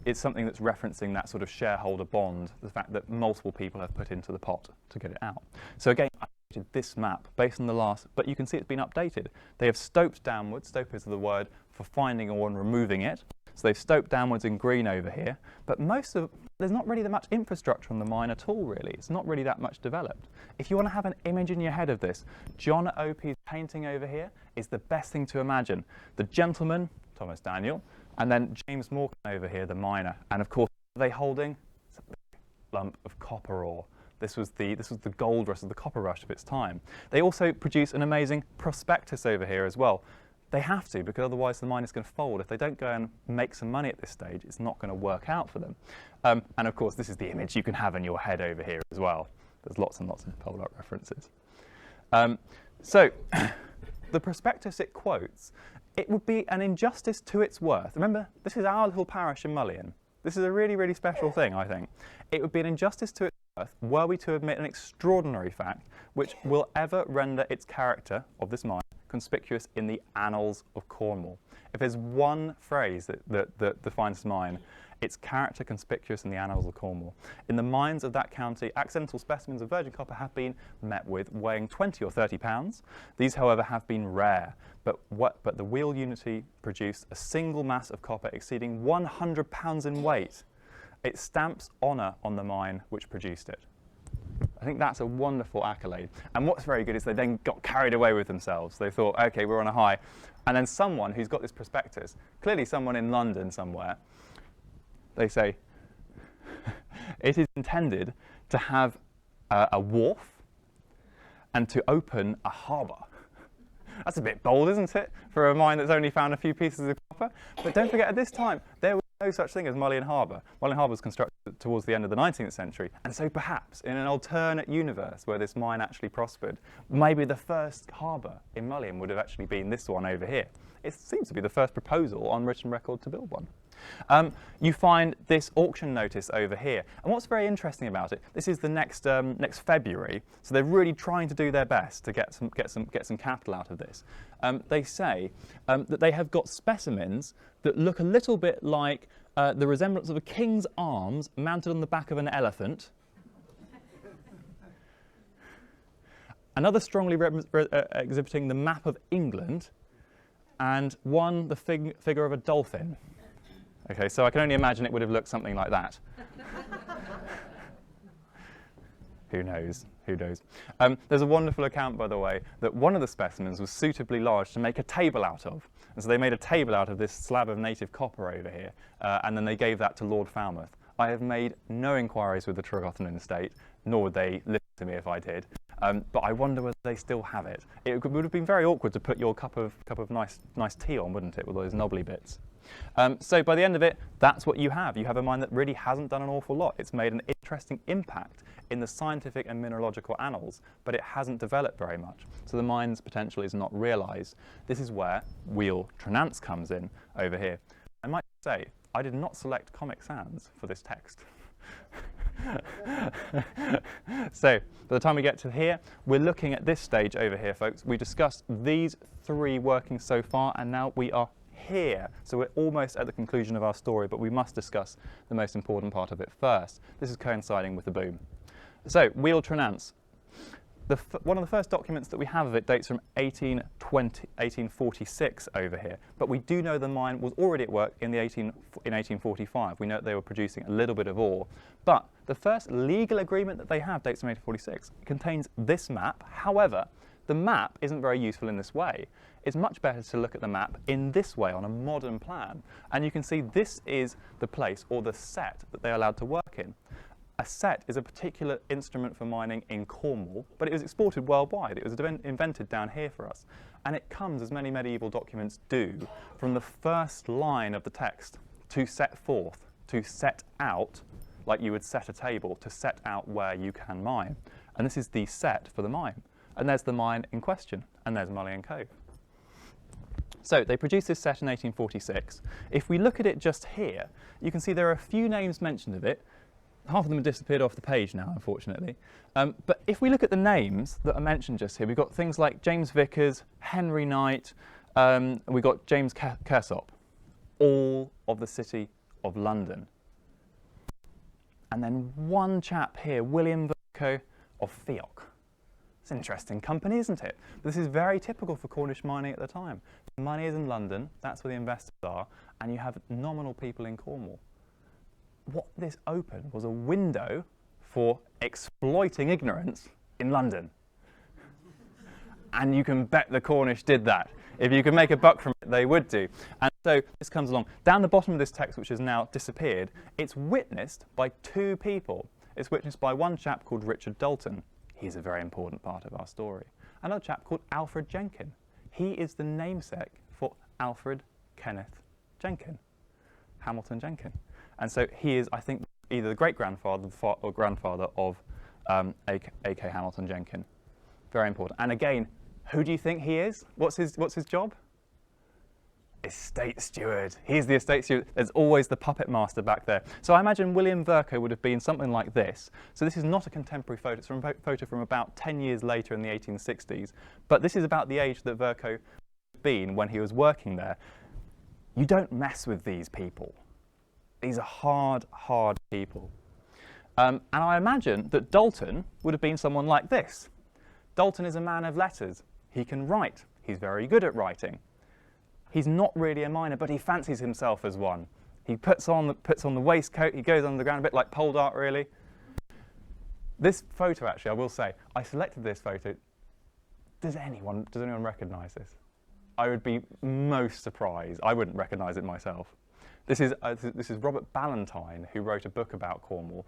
it's something that's referencing that sort of shareholder bond, the fact that multiple people have put into the pot to get it out. So again, I created this map based on the last, but you can see it's been updated. They have stoped downwards, stope is the word for finding ore and removing it. So they've stoped downwards in green over here, but there's not really that much infrastructure on the mine at all, really. It's not really that much developed. If you want to have an image in your head of this, John Opie's painting over here is the best thing to imagine. The gentleman, Thomas Daniel, and then James Morgan over here, the miner. And of course, what are they holding? It's a big lump of copper ore. This was the gold rush of the copper rush of its time. They also produce an amazing prospectus over here as well. They have to, because otherwise the mine is going to fold. If they don't go and make some money at this stage, it's not going to work out for them. And of course, this is the image you can have in your head over here as well. There's lots and lots of Pollock references. So, the prospectus it quotes, it would be an injustice to its worth. Remember, this is our little parish in Mullion. This is a really, really special thing, I think. It would be an injustice to its worth were we to admit an extraordinary fact which will ever render its character of this mine conspicuous in the annals of Cornwall. If there's one phrase that defines this mine, it's character conspicuous in the annals of Cornwall. In the mines of that county, accidental specimens of virgin copper have been met with weighing 20 or 30 pounds. These, however, have been rare, but the Wheal Unity produced a single mass of copper exceeding 100 pounds in weight. It stamps honour on the mine which produced it. I think that's a wonderful accolade. And what's very good is they then got carried away with themselves. They thought, okay, we're on a high. And then someone who's got this prospectus, clearly someone in London somewhere, they say, it is intended to have a wharf and to open a harbour. That's a bit bold, isn't it, for a mine that's only found a few pieces of copper? But don't forget, at this time, there was no such thing as Mullion Harbour. Mullion Harbour was constructed towards the end of the 19th century, and so perhaps in an alternate universe where this mine actually prospered, maybe the first harbour in Mullion would have actually been this one over here. It seems to be the first proposal on written record to build one. You find this auction notice over here, and what's very interesting about it, this is the next February, so they're really trying to do their best to get some capital out of this. They say that they have got specimens that look a little bit like the resemblance of a king's arms mounted on the back of an elephant. Another strongly exhibiting the map of England, and one the figure of a dolphin. Okay, so I can only imagine it would have looked something like that. Who knows? Who knows? There's a wonderful account, by the way, that one of the specimens was suitably large to make a table out of. And so they made a table out of this slab of native copper over here, and then they gave that to Lord Falmouth. I have made no inquiries with the Tregothnan estate, nor would they listen to me if I did. But I wonder whether they still have it. It would have been very awkward to put your cup of nice tea on, wouldn't it, with all those knobbly bits? So by the end of it, that's what you have. You have a mine that really hasn't done an awful lot. It's made an interesting impact in the scientific and mineralogical annals, but it hasn't developed very much. So the mine's potential is not realised. This is where Wheal Trenance comes in over here. I might say, I did not select Comic Sans for this text. So by the time we get to here, we're looking at this stage over here, folks. We discussed these three workings so far, and now we are here. So we're almost at the conclusion of our story, but we must discuss the most important part of it first. This is coinciding with the boom. So Wheal Trenance. One of the first documents that we have of it dates from 1846 over here, but we do know the mine was already at work in 1845. We know that they were producing a little bit of ore, but the first legal agreement that they have dates from 1846. It contains this map. However, the map isn't very useful in this way. It's much better to look at the map in this way on a modern plan, and you can see this is the place or the set that they're allowed to work in. A set is a particular instrument for mining in Cornwall, but it was exported worldwide. It was invented down here for us. And it comes, as many medieval documents do, from the first line of the text, to set forth, to set out, like you would set a table, to set out where you can mine. And this is the set for the mine. And there's the mine in question, and there's Mullion Cove. So they produced this set in 1846. If we look at it just here, you can see there are a few names mentioned of it. Half of them have disappeared off the page now, unfortunately. But if we look at the names that are mentioned just here, we've got things like James Vickers, Henry Knight, we've got James Kersop, all of the City of London. And then one chap here, William Verco of Fiocc. It's an interesting company, isn't it? This is very typical for Cornish mining at the time. The money is in London, that's where the investors are, and you have nominal people in Cornwall. What this opened was a window for exploiting ignorance in London. And you can bet the Cornish did that. If you could make a buck from it, they would do. And so this comes along. Down the bottom of this text, which has now disappeared, it's witnessed by two people. It's witnessed by one chap called Richard Dalton. He's a very important part of our story. Another chap called Alfred Jenkin. He is the namesake for Alfred Kenneth Jenkin, Hamilton Jenkin. And so he is, I think, either the great-grandfather or grandfather of A.K. Hamilton Jenkin. Very important. And again, who do you think he is? What's his job? Estate steward. He's the estate steward. There's always the puppet master back there. So I imagine William Verco would have been something like this. So this is not a contemporary photo. It's a photo from about 10 years later in the 1860s. But this is about the age that Verco would have been when he was working there. You don't mess with these people. These are hard, hard people. And I imagine that Dalton would have been someone like this. Dalton is a man of letters. He can write. He's very good at writing. He's not really a miner, but he fancies himself as one. He puts on the waistcoat. He goes underground a bit like pole dart, really. This photo, actually, I will say, I selected this photo. Does anyone recognise this? I would be most surprised. I wouldn't recognise it myself. This is Robert Ballantyne, who wrote a book about Cornwall,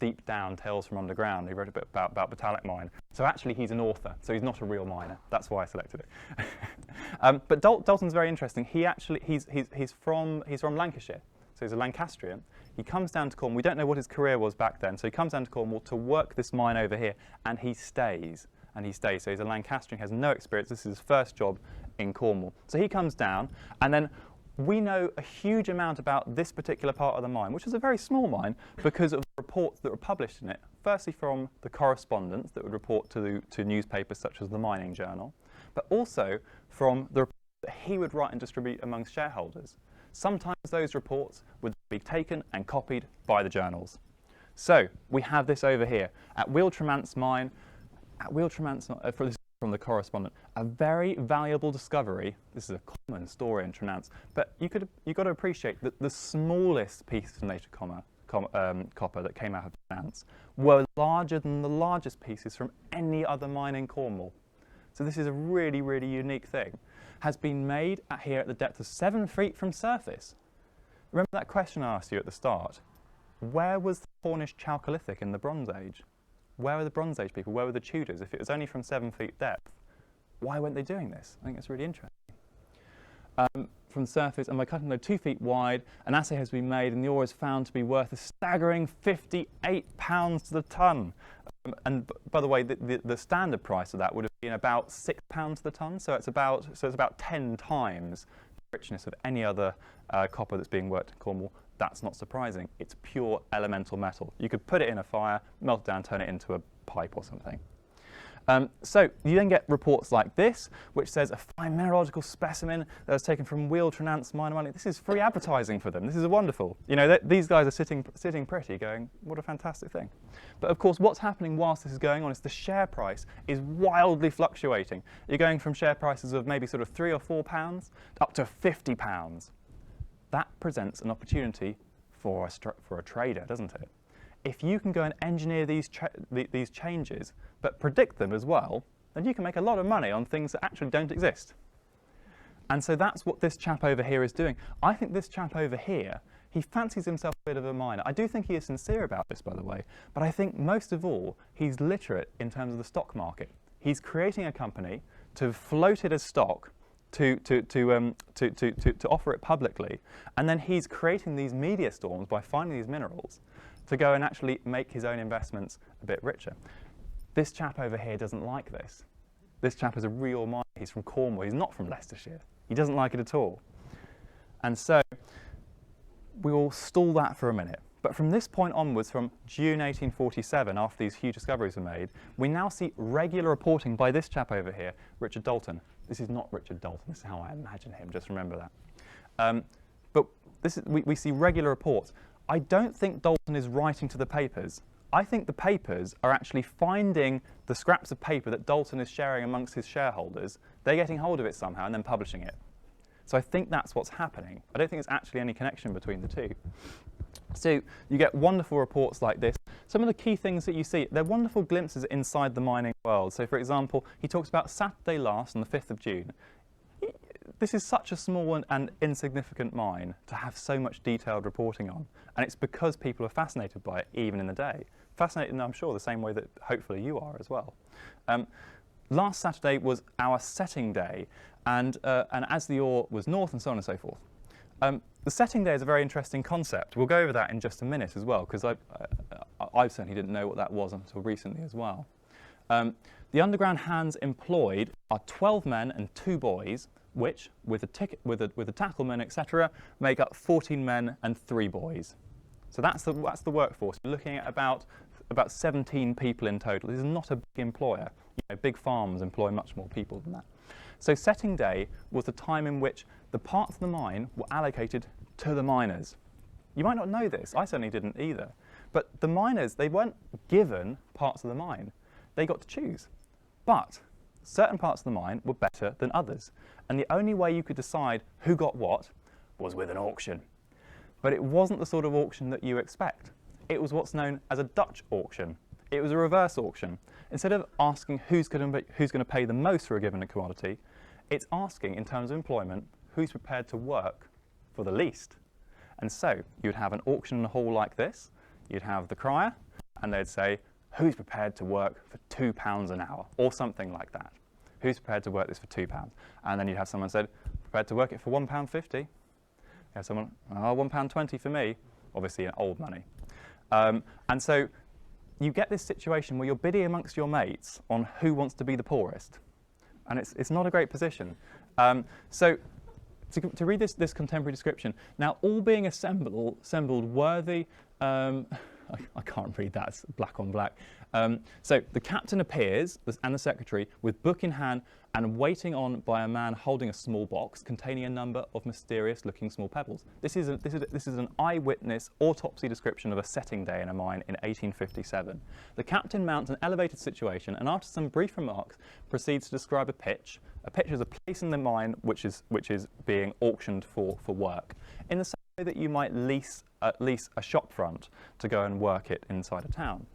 Deep Down, Tales from Underground. He wrote a bit about Battalic Mine. So actually he's an author, so he's not a real miner. That's why I selected it. But Dalton's very interesting. He's from Lancashire. so he's a Lancastrian. He comes down to Cornwall. We don't know what his career was back then, so he comes down to Cornwall to work this mine over here, and he stays. And he stays. So he's a Lancastrian, has no experience. This is his first job in Cornwall. So he comes down, and then we know a huge amount about this particular part of the mine, which is a very small mine, because of the reports that were published in it. Firstly, from the correspondents that would report to newspapers such as the Mining Journal, but also from the reports that he would write and distribute amongst shareholders. Sometimes those reports would be taken and copied by the journals. So we have this over here at Wheal Trenance mine. At Wheal Trenance, from the correspondent, a very valuable discovery. This is a common story in Trenance, but you've got to appreciate that the smallest pieces of native copper that came out of Trenance were larger than the largest pieces from any other mine in Cornwall. So this is a really, really unique thing. Has been made here at the depth of 7 feet from surface. Remember that question I asked you at the start? Where was the Cornish Chalcolithic in the Bronze Age? Where were the Bronze Age people? Where were the Tudors? If it was only from 7 feet depth, why weren't they doing this? I think it's really interesting. From surface, and by cutting them 2 feet wide, an assay has been made, and the ore is found to be worth a staggering £58 to the tonne. And by the way, the standard price of that would have been about £6 to the tonne, so it's about 10 times the richness of any other copper that's being worked in Cornwall. That's not surprising. It's pure elemental metal. You could put it in a fire, melt it down, turn it into a pipe or something. So you then get reports like this, which says a fine mineralogical specimen that was taken from Wheal Trenance mine. This is free advertising for them. This is wonderful. You know, these guys are sitting pretty, going, what a fantastic thing. But of course, what's happening whilst this is going on is the share price is wildly fluctuating. You're going from share prices of maybe sort of £3 or £4 up to £50. That presents an opportunity for a trader, doesn't it? If you can go and engineer these changes, but predict them as well, then you can make a lot of money on things that actually don't exist. And so that's what this chap over here is doing. I think this chap over here, he fancies himself a bit of a miner. I do think he is sincere about this, by the way, but I think most of all, he's literate in terms of the stock market. He's creating a company to float it as stock, to offer it publicly, and then he's creating these media storms by finding these minerals to go and actually make his own investments a bit richer. This chap over here doesn't like this. This chap is a real miner. He's from Cornwall. He's not from Leicestershire. He doesn't like it at all. And so we will stall that for a minute. But from this point onwards, from June 1847, after these huge discoveries were made, we now see regular reporting by this chap over here, Richard Dalton. This is not Richard Dalton. This is how I imagine him. Just remember that. But we see regular reports. I don't think Dalton is writing to the papers. I think the papers are actually finding the scraps of paper that Dalton is sharing amongst his shareholders. They're getting hold of it somehow and then publishing it. So I think that's what's happening. I don't think there's actually any connection between the two. So you get wonderful reports like this. Some of the key things that you see, they're wonderful glimpses inside the mining world. So for example, he talks about Saturday last on the 5th of June. This is such a small and insignificant mine to have so much detailed reporting on. And it's because people are fascinated by it, even in the day. Fascinated, I'm sure, the same way that hopefully you are as well. Last Saturday was our setting day, and as the ore was north and so on and so forth. The setting day is a very interesting concept. We'll go over that in just a minute as well, because I certainly didn't know what that was until recently as well. The underground hands employed are 12 men and 2 boys, which, with the tacklemen, etc., make up 14 men and 3 boys. So that's the workforce. We're looking at about 17 people in total. This is not a big employer. You know, big farms employ much more people than that. So setting day was the time in which the parts of the mine were allocated to the miners. You might not know this. I certainly didn't either. But the miners, they weren't given parts of the mine. They got to choose. But certain parts of the mine were better than others. And the only way you could decide who got what was with an auction. But it wasn't the sort of auction that you expect. It was what's known as a Dutch auction. It was a reverse auction. Instead of asking who's going to pay the most for a given commodity, it's asking, in terms of employment, who's prepared to work for the least. And so you'd have an auction hall like this. You'd have the crier, and they'd say, who's prepared to work for £2 an hour, or something like that. Who's prepared to work this for £2? And then you'd have someone said, prepared to work it for £1.50. Yeah, someone, oh, £1.20 for me, obviously in old money. And so you get this situation where you're bidding amongst your mates on who wants to be the poorest. And it's not a great position. So to read this contemporary description, now all being assembled worthy, I can't read that, it's black on black. So the captain appears, and the secretary, with book in hand and waiting on by a man holding a small box containing a number of mysterious-looking small pebbles. This is an eyewitness autopsy description of a setting day in a mine in 1857. The captain mounts an elevated situation and after some brief remarks proceeds to describe a pitch. A pitch is a place in the mine which is being auctioned for work, in the same way that you might lease a shop front to go and work it inside a town.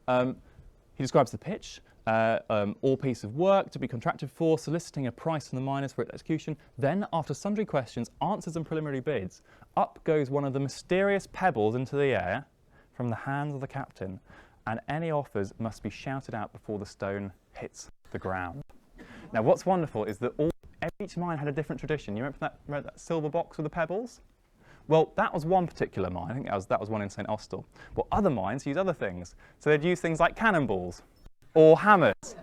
He describes the pitch, all piece of work to be contracted for, soliciting a price from the miners for its execution. Then, after sundry questions, answers and preliminary bids, up goes one of the mysterious pebbles into the air from the hands of the captain, and any offers must be shouted out before the stone hits the ground. Now, what's wonderful is that each mine had a different tradition. You remember that silver box with the pebbles? Well, that was one particular mine. I think that was one in St Austell. Well, other mines use other things. So they'd use things like cannonballs, or hammers, or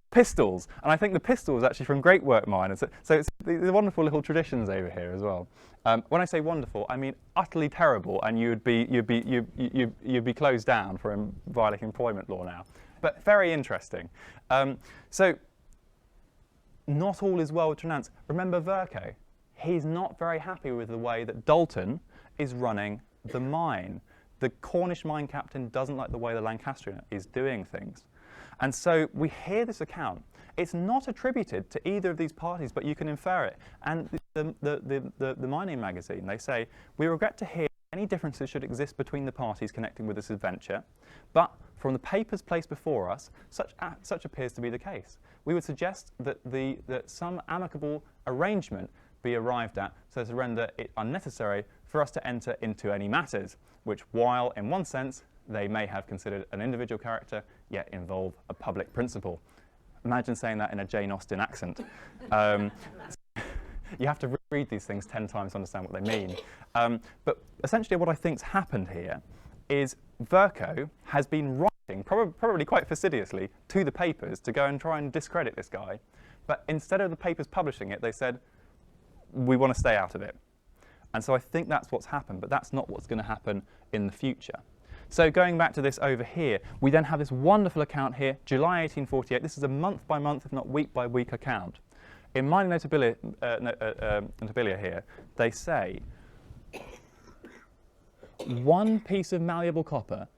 pistols. And I think the pistol was actually from Great Work Mine. So it's the wonderful little traditions over here as well. When I say wonderful, I mean utterly terrible, and you'd be closed down for violating employment law now. But very interesting. So not all is well with Trenance. Remember Verco. He's not very happy with the way that Dalton is running the mine. The Cornish mine captain doesn't like the way the Lancastrian is doing things. And so we hear this account. It's not attributed to either of these parties, but you can infer it. And the mining magazine, they say, we regret to hear any differences should exist between the parties connecting with this adventure, but from the papers placed before us, such appears to be the case. We would suggest that some amicable arrangement be arrived at so as to render it unnecessary for us to enter into any matters, which, while in one sense they may have considered an individual character, yet involve a public principle. Imagine saying that in a Jane Austen accent. You have to read these things 10 times to understand what they mean. But essentially what I think's happened here is Verco has been writing, probably quite fastidiously, to the papers to go and try and discredit this guy. But instead of the papers publishing it, they said, we want to stay out of it. And so I think that's what's happened, but that's not what's going to happen in the future. So going back to this over here, we then have this wonderful account here, July 1848. This is a month-by-month, if not week-by-week account. In Minor Notabilia here, they say, one piece of malleable copper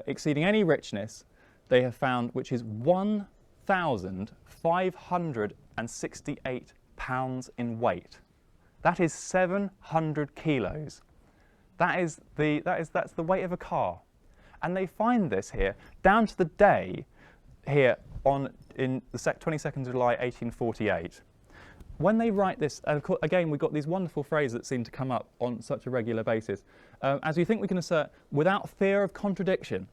exceeding any richness they have found, which is 1,568 pounds in weight. That is 700 kilos. That's the weight of a car. And they find this here down to the day here in the 22nd of July 1848. When they write this, again, we've got these wonderful phrases that seem to come up on such a regular basis. As we think we can assert, without fear of contradiction,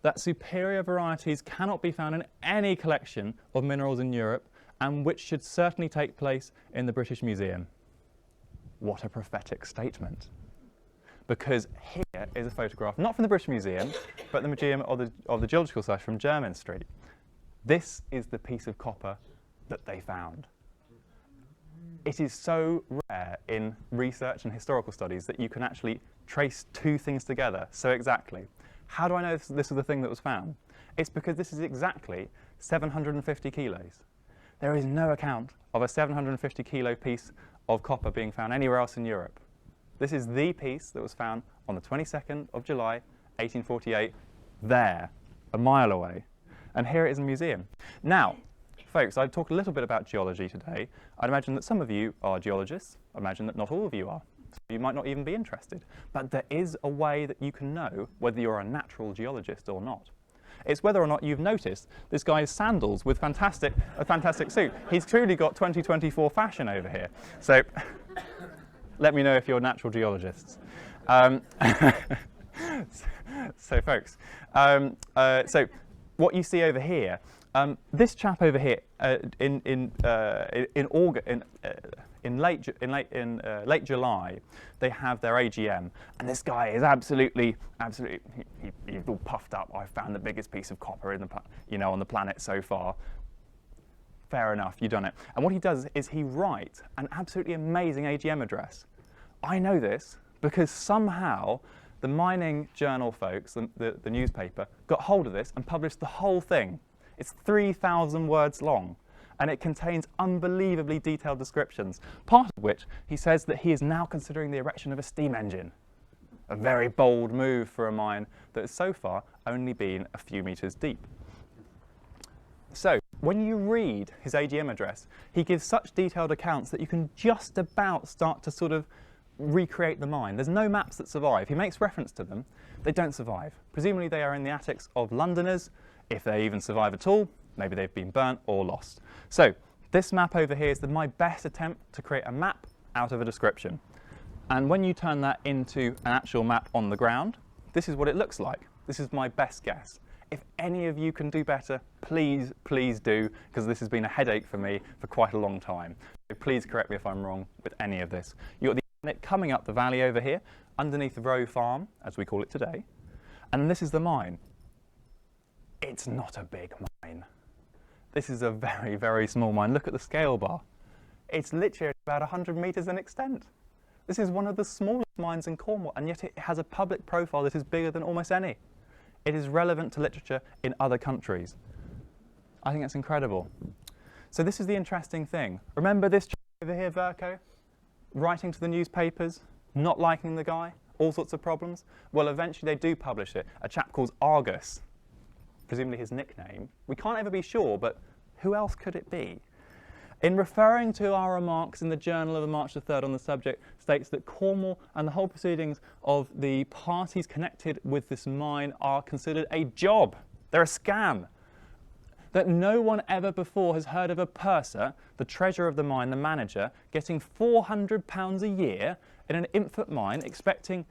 that superior varieties cannot be found in any collection of minerals in Europe, and which should certainly take place in the British Museum. What a prophetic statement. Because here is a photograph, not from the British Museum, but the Museum of the Geological Society from Jermyn Street. This is the piece of copper that they found. It is so rare in research and historical studies that you can actually trace two things together so exactly. How do I know this is the thing that was found? It's because this is exactly 750 kilos. There is no account of a 750 kilo piece of copper being found anywhere else in Europe. This is the piece that was found on the 22nd of July, 1848, there, a mile away. And here it is in a museum. Now, folks, I've talked a little bit about geology today. I'd imagine that some of you are geologists. I imagine that not all of you are. So you might not even be interested. But there is a way that you can know whether you're a natural geologist or not. It's whether or not you've noticed this guy's sandals with a fantastic suit. He's truly got 2024 fashion over here. So let me know if you're natural geologists. So folks, so what you see over here This chap over here, in late July, they have their AGM, and this guy is absolutely, he's all puffed up. I found the biggest piece of copper in the, on the planet so far. Fair enough, you've done it. And what he does is he writes an absolutely amazing AGM address. I know this because somehow the Mining Journal folks, the newspaper, got hold of this and published the whole thing. It's 3,000 words long, and it contains unbelievably detailed descriptions, part of which he says that he is now considering the erection of a steam engine. A very bold move for a mine that has so far only been a few meters deep. So, when you read his AGM address, he gives such detailed accounts that you can just about start to sort of recreate the mine. There's no maps that survive. He makes reference to them. They don't survive. Presumably they are in the attics of Londoners. If they even survive at all, maybe they've been burnt or lost. So this map over here is my best attempt to create a map out of a description. And when you turn that into an actual map on the ground, this is what it looks like. This is my best guess. If any of you can do better, please, please do, because this has been a headache for me for quite a long time. So please correct me if I'm wrong with any of this. You've got the granite coming up the valley over here, underneath the Row Farm, as we call it today, and this is the mine. It's not a big mine. This is a very, very small mine. Look at the scale bar. It's literally about 100 metres in extent. This is one of the smallest mines in Cornwall, and yet it has a public profile that is bigger than almost any. It is relevant to literature in other countries. I think that's incredible. So this is the interesting thing. Remember this over here, Verco? Writing to the newspapers, not liking the guy, all sorts of problems. Well, eventually they do publish it. A chap called Argus, presumably his nickname. We can't ever be sure, but who else could it be? In referring to our remarks in the Journal of March the 3rd on the subject, states that Cornwall and the whole proceedings of the parties connected with this mine are considered a job. They're a scam. That no one ever before has heard of a purser, the treasurer of the mine, the manager, getting £400 a year in an infant mine, expending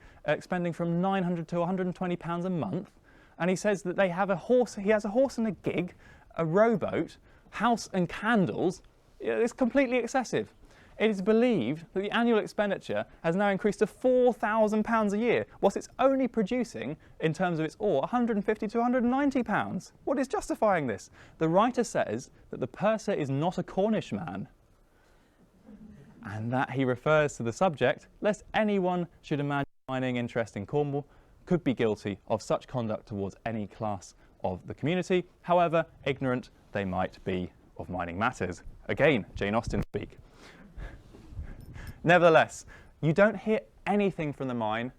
from £900 to £120 a month. And he says that they have a horse, he has a horse and a gig, a rowboat, house and candles. It's completely excessive. It is believed that the annual expenditure has now increased to £4,000 a year, whilst it's only producing, in terms of its ore, £150 to £190. What is justifying this? The writer says that the purser is not a Cornish man, and that he refers to the subject, lest anyone should imagine mining interest in Cornwall could be guilty of such conduct towards any class of the community, however ignorant they might be of mining matters. Again, Jane Austen speak. Nevertheless, you don't hear anything from the mine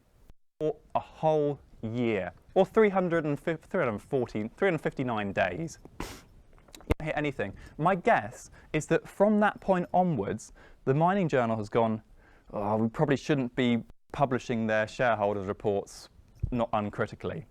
for a whole year, or 359 days. You don't hear anything. My guess is that from that point onwards, the Mining Journal has gone, oh, we probably shouldn't be publishing their shareholders' reports not uncritically.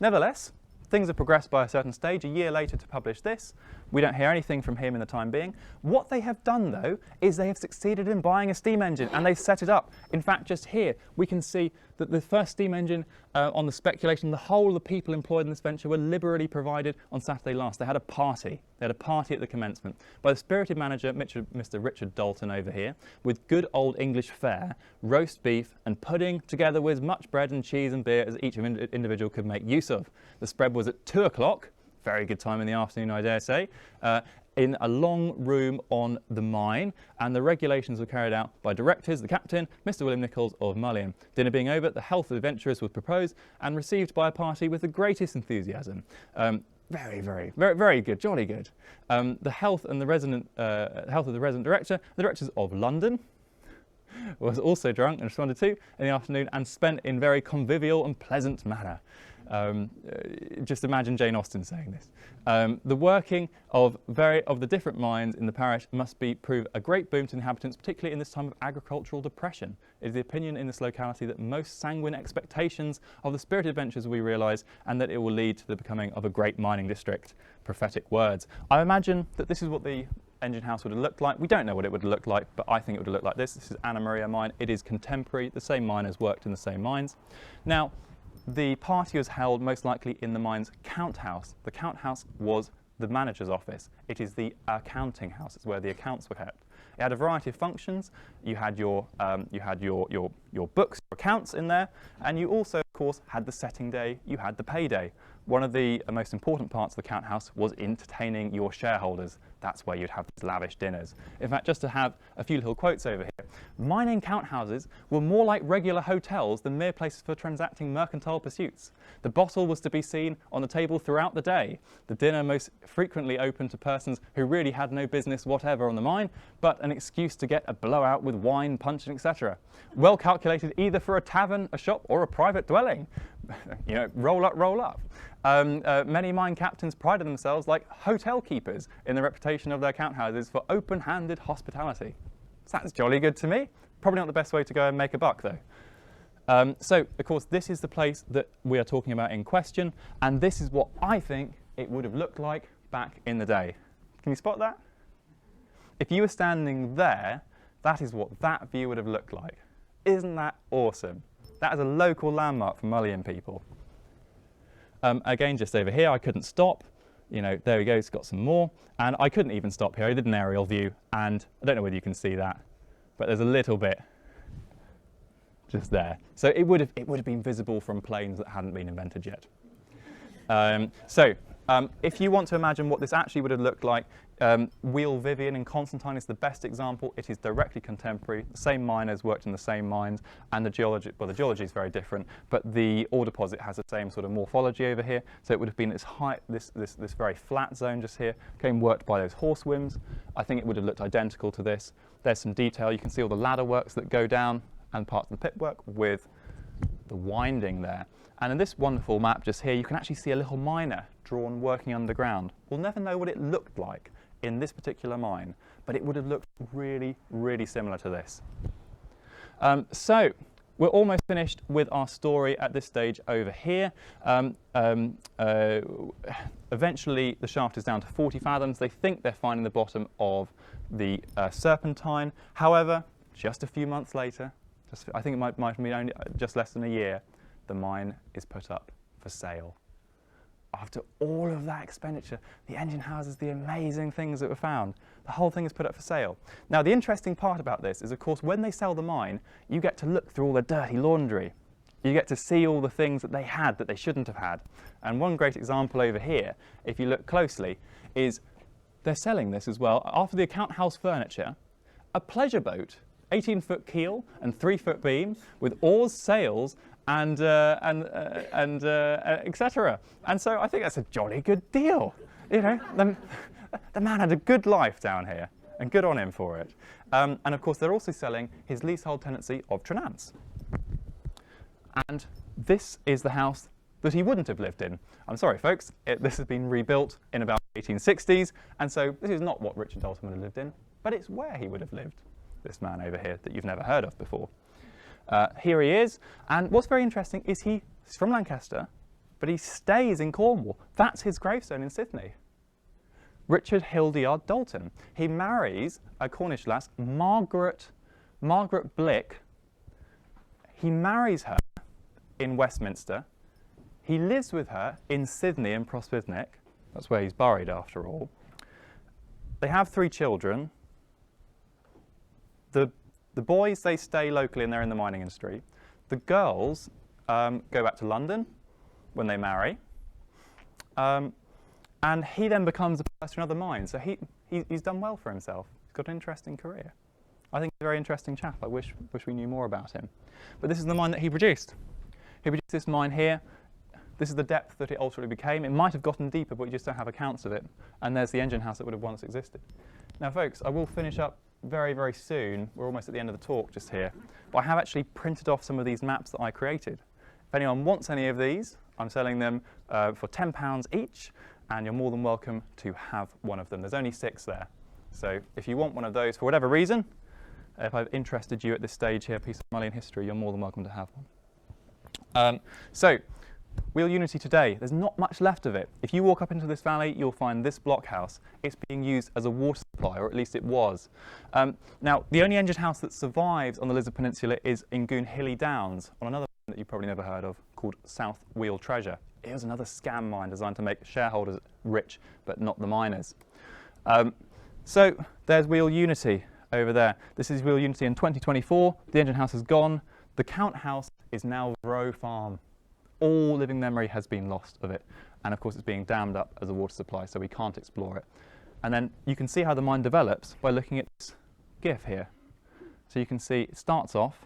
Nevertheless, things have progressed by a certain stage. A year later to publish this, we don't hear anything from him in the time being. What they have done, though, is they have succeeded in buying a steam engine, and they've set it up. In fact, just here, we can see that the first steam engine on the speculation, the whole of the people employed in this venture were liberally provided on Saturday last. They had a party. They had a party at the commencement by the spirited manager, Mr. Richard Dalton over here, with good old English fare, roast beef and pudding, together with as much bread and cheese and beer as each individual could make use of. The spread was at 2 o'clock, very good time in the afternoon, I dare say, in a long room on the mine, and the regulations were carried out by directors, the captain, Mr. William Nichols of Mullion. Dinner being over, the health of the adventurers was proposed and received by a party with the greatest enthusiasm. Very good, jolly good. The health and the resident, health of the resident director, the directors of London, was also drunk and responded to in the afternoon and spent in very convivial and pleasant manner. Just imagine Jane Austen saying this. The working of the different mines in the parish must prove a great boom to the inhabitants, particularly in this time of agricultural depression. It is the opinion in this locality that most sanguine expectations of the spirited adventures we realise, and that it will lead to the becoming of a great mining district. Prophetic words. I imagine that this is what the engine house would have looked like. We don't know what it would have looked like, but I think it would have looked like this. This is Anna Maria mine. It is contemporary. The same miners worked in the same mines. Now, the party was held most likely in the mine's count house. The count house was the manager's office. It is the accounting house. It's where the accounts were kept. It had a variety of functions. You had your books, your accounts in there, and you also, of course, had the setting day. You had the payday. One of the most important parts of the account house was entertaining your shareholders. That's where you'd have these lavish dinners. In fact, just to have a few little quotes over here, mining count houses were more like regular hotels than mere places for transacting mercantile pursuits. The bottle was to be seen on the table throughout the day. The dinner most frequently open to persons who really had no business whatever on the mine, but an excuse to get a blowout with wine, punch, and etc. Well calculated either for a tavern, a shop, or a private dwelling. You know, roll up, roll up. Many mine captains prided themselves like hotel keepers in the reputation of their count houses for open-handed hospitality. Sounds jolly good to me. Probably not the best way to go and make a buck, though. So, of course, this is the place that we are talking about in question, and this is what I think it would have looked like back in the day. Can you spot that? If you were standing there, that is what that view would have looked like. Isn't that awesome? That is a local landmark for Mullion people. Again, just over here, I couldn't stop. You know, there we go, it's got some more. And I couldn't even stop here. I did an aerial view, and I don't know whether you can see that, but there's a little bit just there. So it would have been visible from planes that hadn't been invented yet. If you want to imagine what this actually would have looked like, Wheal Vivian in Constantine is the best example. It is directly contemporary. The same miners worked in the same mines, and the geology is very different, but the ore deposit has the same sort of morphology over here. So it would have been this very flat zone just here, came worked by those horse whims. I think it would have looked identical to this. There's some detail. You can see all the ladder works that go down and parts of the pit work with the winding there. And in this wonderful map just here, you can actually see a little miner drawn working underground. We'll never know what it looked like in this particular mine, but it would have looked really, really similar to this. So we're almost finished with our story at this stage over here. Eventually, the shaft is down to 40 fathoms. They think they're finding the bottom of the Serpentine. However, just a few months later, I think it might have been only just less than a year, the mine is put up for sale. After all of that expenditure, the engine houses, the amazing things that were found, the whole thing is put up for sale. Now, the interesting part about this is, of course, when they sell the mine, you get to look through all the dirty laundry. You get to see all the things that they had that they shouldn't have had. And one great example over here, if you look closely, is they're selling this as well. After the account house furniture, a pleasure boat, 18-foot keel and 3-foot beam with oars, sails, and etc. And so I think that's a jolly good deal. You know, the man had a good life down here, and good on him for it. And of course, they're also selling his leasehold tenancy of Trenance. And this is the house that he wouldn't have lived in. I'm sorry, folks, this has been rebuilt in about the 1860s, and so this is not what Richard Dalton would have lived in, but it's where he would have lived, this man over here that you've never heard of before. Here he is, and what's very interesting is he's from Lancaster, but he stays in Cornwall. That's his gravestone in Sydney. Richard Hildyard Dalton. He marries a Cornish lass, Margaret Blick. He marries her in Westminster. He lives with her in Sydney in Prospeithnic. That's where he's buried after all. They have 3 children. The boys, they stay locally and they're in the mining industry. The girls go back to London when they marry. And he then becomes a professor in other mines. So he's done well for himself. He's got an interesting career. I think he's a very interesting chap. I wish we knew more about him. But this is the mine that he produced. He produced this mine here. This is the depth that it ultimately became. It might have gotten deeper, but we just don't have accounts of it. And there's the engine house that would have once existed. Now, folks, I will finish up very, very soon. We're almost at the end of the talk just here. But I have actually printed off some of these maps that I created. If anyone wants any of these, I'm selling them for £10 each, and you're more than welcome to have one of them. There's only 6 there. So if you want one of those for whatever reason, if I've interested you at this stage here, a piece of Mullion history, you're more than welcome to have one. Wheal Unity today, there's not much left of it. If you walk up into this valley, you'll find this blockhouse. It's being used as a water supply, or at least it was. Now, the only engine house that survives on the Lizard Peninsula is in Goonhilly Downs, on another that you've probably never heard of, called South Wheal Treasure. It was another scam mine designed to make shareholders rich, but not the miners. So there's Wheal Unity over there. This is Wheal Unity in 2024. The engine house is gone. The count house is now Row Farm. All living memory has been lost of it. And of course it's being dammed up as a water supply, so we can't explore it. And then you can see how the mine develops by looking at this GIF here. So you can see it starts off,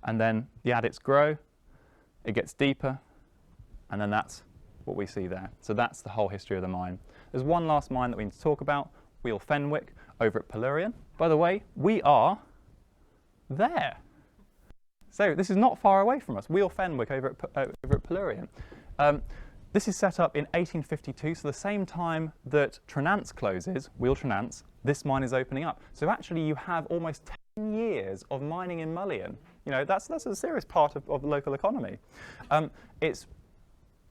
and then the adits grow, it gets deeper, and then that's what we see there. So that's the whole history of the mine. There's one last mine that we need to talk about, Wheal Fenwick, over at Mullion. By the way, we are there. So this is not far away from us, Wheal Fenwick over at Mullion. This is set up in 1852, so the same time that Trenance closes, Wheal Trenance, this mine is opening up. So actually you have almost 10 years of mining in Mullion. You know, that's a serious part of the local economy. It's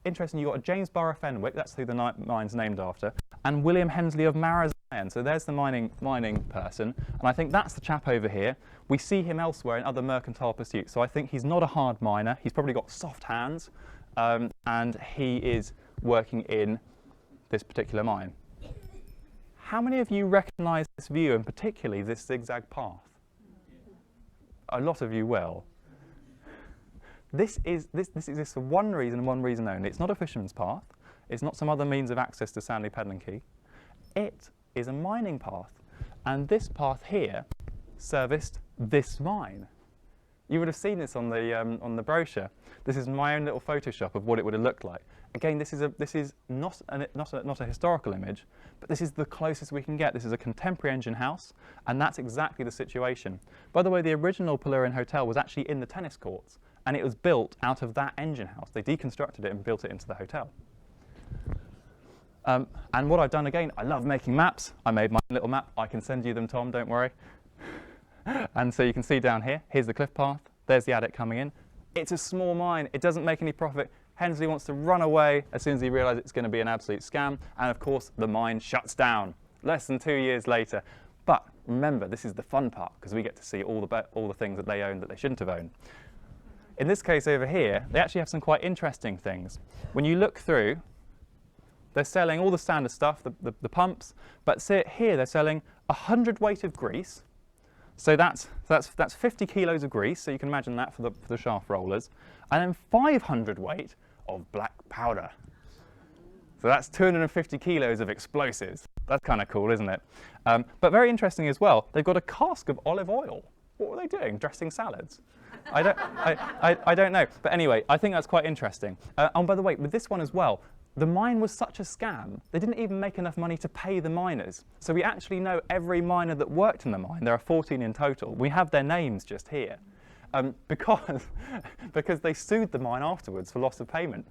interesting, you've got James Burrough Fenwick, that's who the mine's named after, and William Hensley of Marrow's Iron. So there's the mining person, and I think that's the chap over here. We see him elsewhere in other mercantile pursuits, so I think he's not a hard miner. He's probably got soft hands, and he is working in this particular mine. How many of you recognise this view, and particularly this zigzag path? A lot of you will. This exists for one reason and one reason only. It's not a fisherman's path. It's not some other means of access to Sanley Pedlinkey. It is a mining path, and this path here serviced this mine. You would have seen this on the brochure. This is my own little Photoshop of what it would have looked like. Again, this is not a historical image, but this is the closest we can get. This is a contemporary engine house, and that's exactly the situation. By the way, the original Mullion Hotel was actually in the tennis courts, and it was built out of that engine house. They deconstructed it and built it into the hotel. And what I've done again, I love making maps. I made my little map. I can send you them, Tom, don't worry. And so you can see down here, here's the cliff path. There's the adit coming in. It's a small mine. It doesn't make any profit. Hensley wants to run away as soon as he realises it's going to be an absolute scam. And of course, the mine shuts down less than 2 years later. But remember, this is the fun part, because we get to see all the things that they own that they shouldn't have owned. In this case over here, they actually have some quite interesting things. When you look through, they're selling all the standard stuff, the pumps, but see here they're selling 100 weight of grease. So that's 50 kilos of grease, so you can imagine that for the shaft rollers, and then 500 weight of black powder. So that's 250 kilos of explosives. That's kind of cool, isn't it? But very interesting as well, they've got a cask of olive oil. What were they doing? Dressing salads? I don't know. But anyway, I think that's quite interesting. And by the way, with this one as well, the mine was such a scam, they didn't even make enough money to pay the miners. So we actually know every miner that worked in the mine. There are 14 in total. We have their names just here. Because they sued the mine afterwards for loss of payment.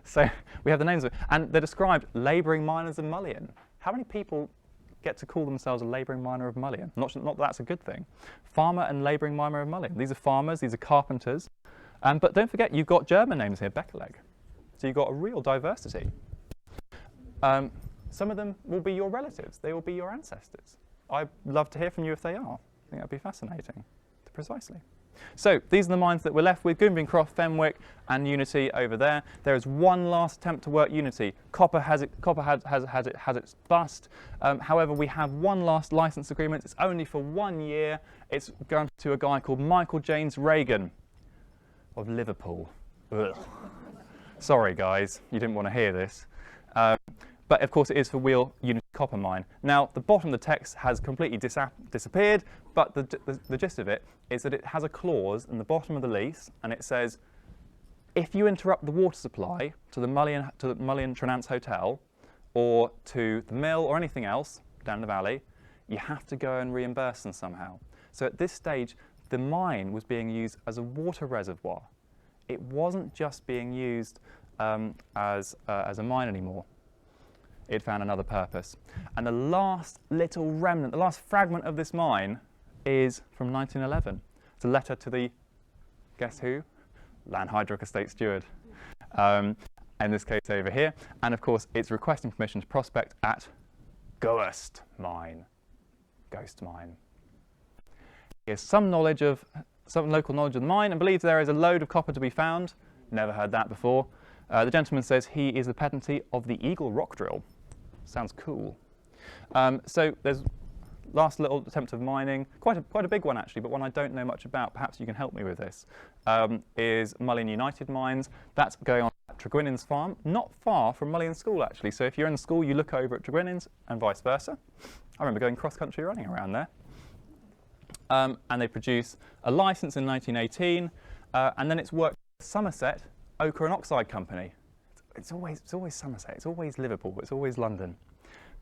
So we have the names of it. And they're described labouring miners of Mullion. How many people get to call themselves a labouring miner of Mullion? Not that that's a good thing. Farmer and labouring miner of Mullion. These are farmers, these are carpenters. But don't forget, you've got German names here, Beckeleg. So you've got a real diversity. Some of them will be your relatives. They will be your ancestors. I'd love to hear from you if they are. I think that'd be fascinating. Precisely. So these are the mines that we're left with, Goombincroft, Fenwick and Unity over there. There is one last attempt to work Unity. Copper has its bust. However, we have one last license agreement. It's only for 1 year. It's going to a guy called Michael James Reagan of Liverpool. Ugh. Sorry guys, you didn't want to hear this. But of course it is for Wheal Unity copper mine. Now the bottom of the text has completely disappeared, but the gist of it is that it has a clause in the bottom of the lease, and it says, if you interrupt the water supply to the Mullion Trenance Hotel, or to the mill or anything else down the valley, you have to go and reimburse them somehow. So at this stage, the mine was being used as a water reservoir. It wasn't just being used as a mine anymore. It found another purpose. And the last little remnant, the last fragment of this mine is from 1911. It's a letter to the, guess who? Land Hydraulic Estate Steward. In this case over here. And of course, it's requesting permission to prospect at Ghost Mine. Ghost Mine. He has some local knowledge of the mine and believes there is a lode of copper to be found. Never heard that before. The gentleman says he is the patentee of the Eagle rock drill. Sounds cool. So there's last little attempt of mining, quite a big one actually, but one I don't know much about. Perhaps you can help me with this. Is Mullion United Mines. That's going on at Tregwynnan's farm, not far from Mullion School actually. So if you're in the school, you look over at Tregwynnan's and vice versa. I remember going cross-country running around there. And they produce a licence in 1918, and then it's worked with Somerset Ochre and Oxide Company. It's always Somerset, it's always Liverpool, it's always London.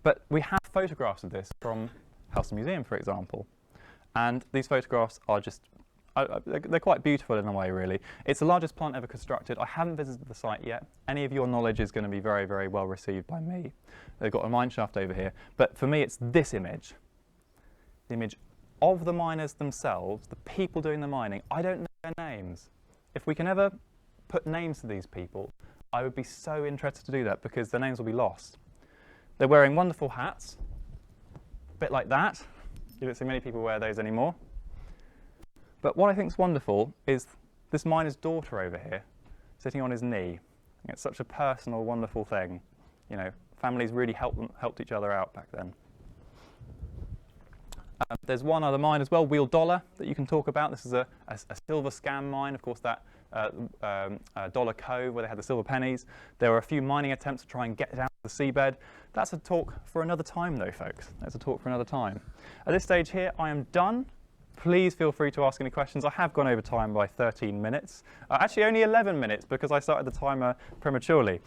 But we have photographs of this from Helston Museum, for example. And these photographs are just, they're quite beautiful in a way, really. It's the largest plant ever constructed. I haven't visited the site yet. Any of your knowledge is going to be very, very well received by me. They've got a mine shaft over here. But for me, it's this image. The image of the miners themselves, the people doing the mining. I don't know their names. If we can ever put names to these people, I would be so interested to do that because their names will be lost. They're wearing wonderful hats, a bit like that. You don't see many people wear those anymore. But what I think is wonderful is this miner's daughter over here, sitting on his knee. It's such a personal, wonderful thing. You know, families really helped each other out back then. There's one other mine as well, Wheal Dollar, that you can talk about. This is a silver scam mine, of course, that Dollar Cove where they had the silver pennies. There were a few mining attempts to try and get down to the seabed. That's a talk for another time though, folks. That's a talk for another time. At this stage here, I am done. Please feel free to ask any questions. I have gone over time by 13 minutes. Actually, only 11 minutes because I started the timer prematurely.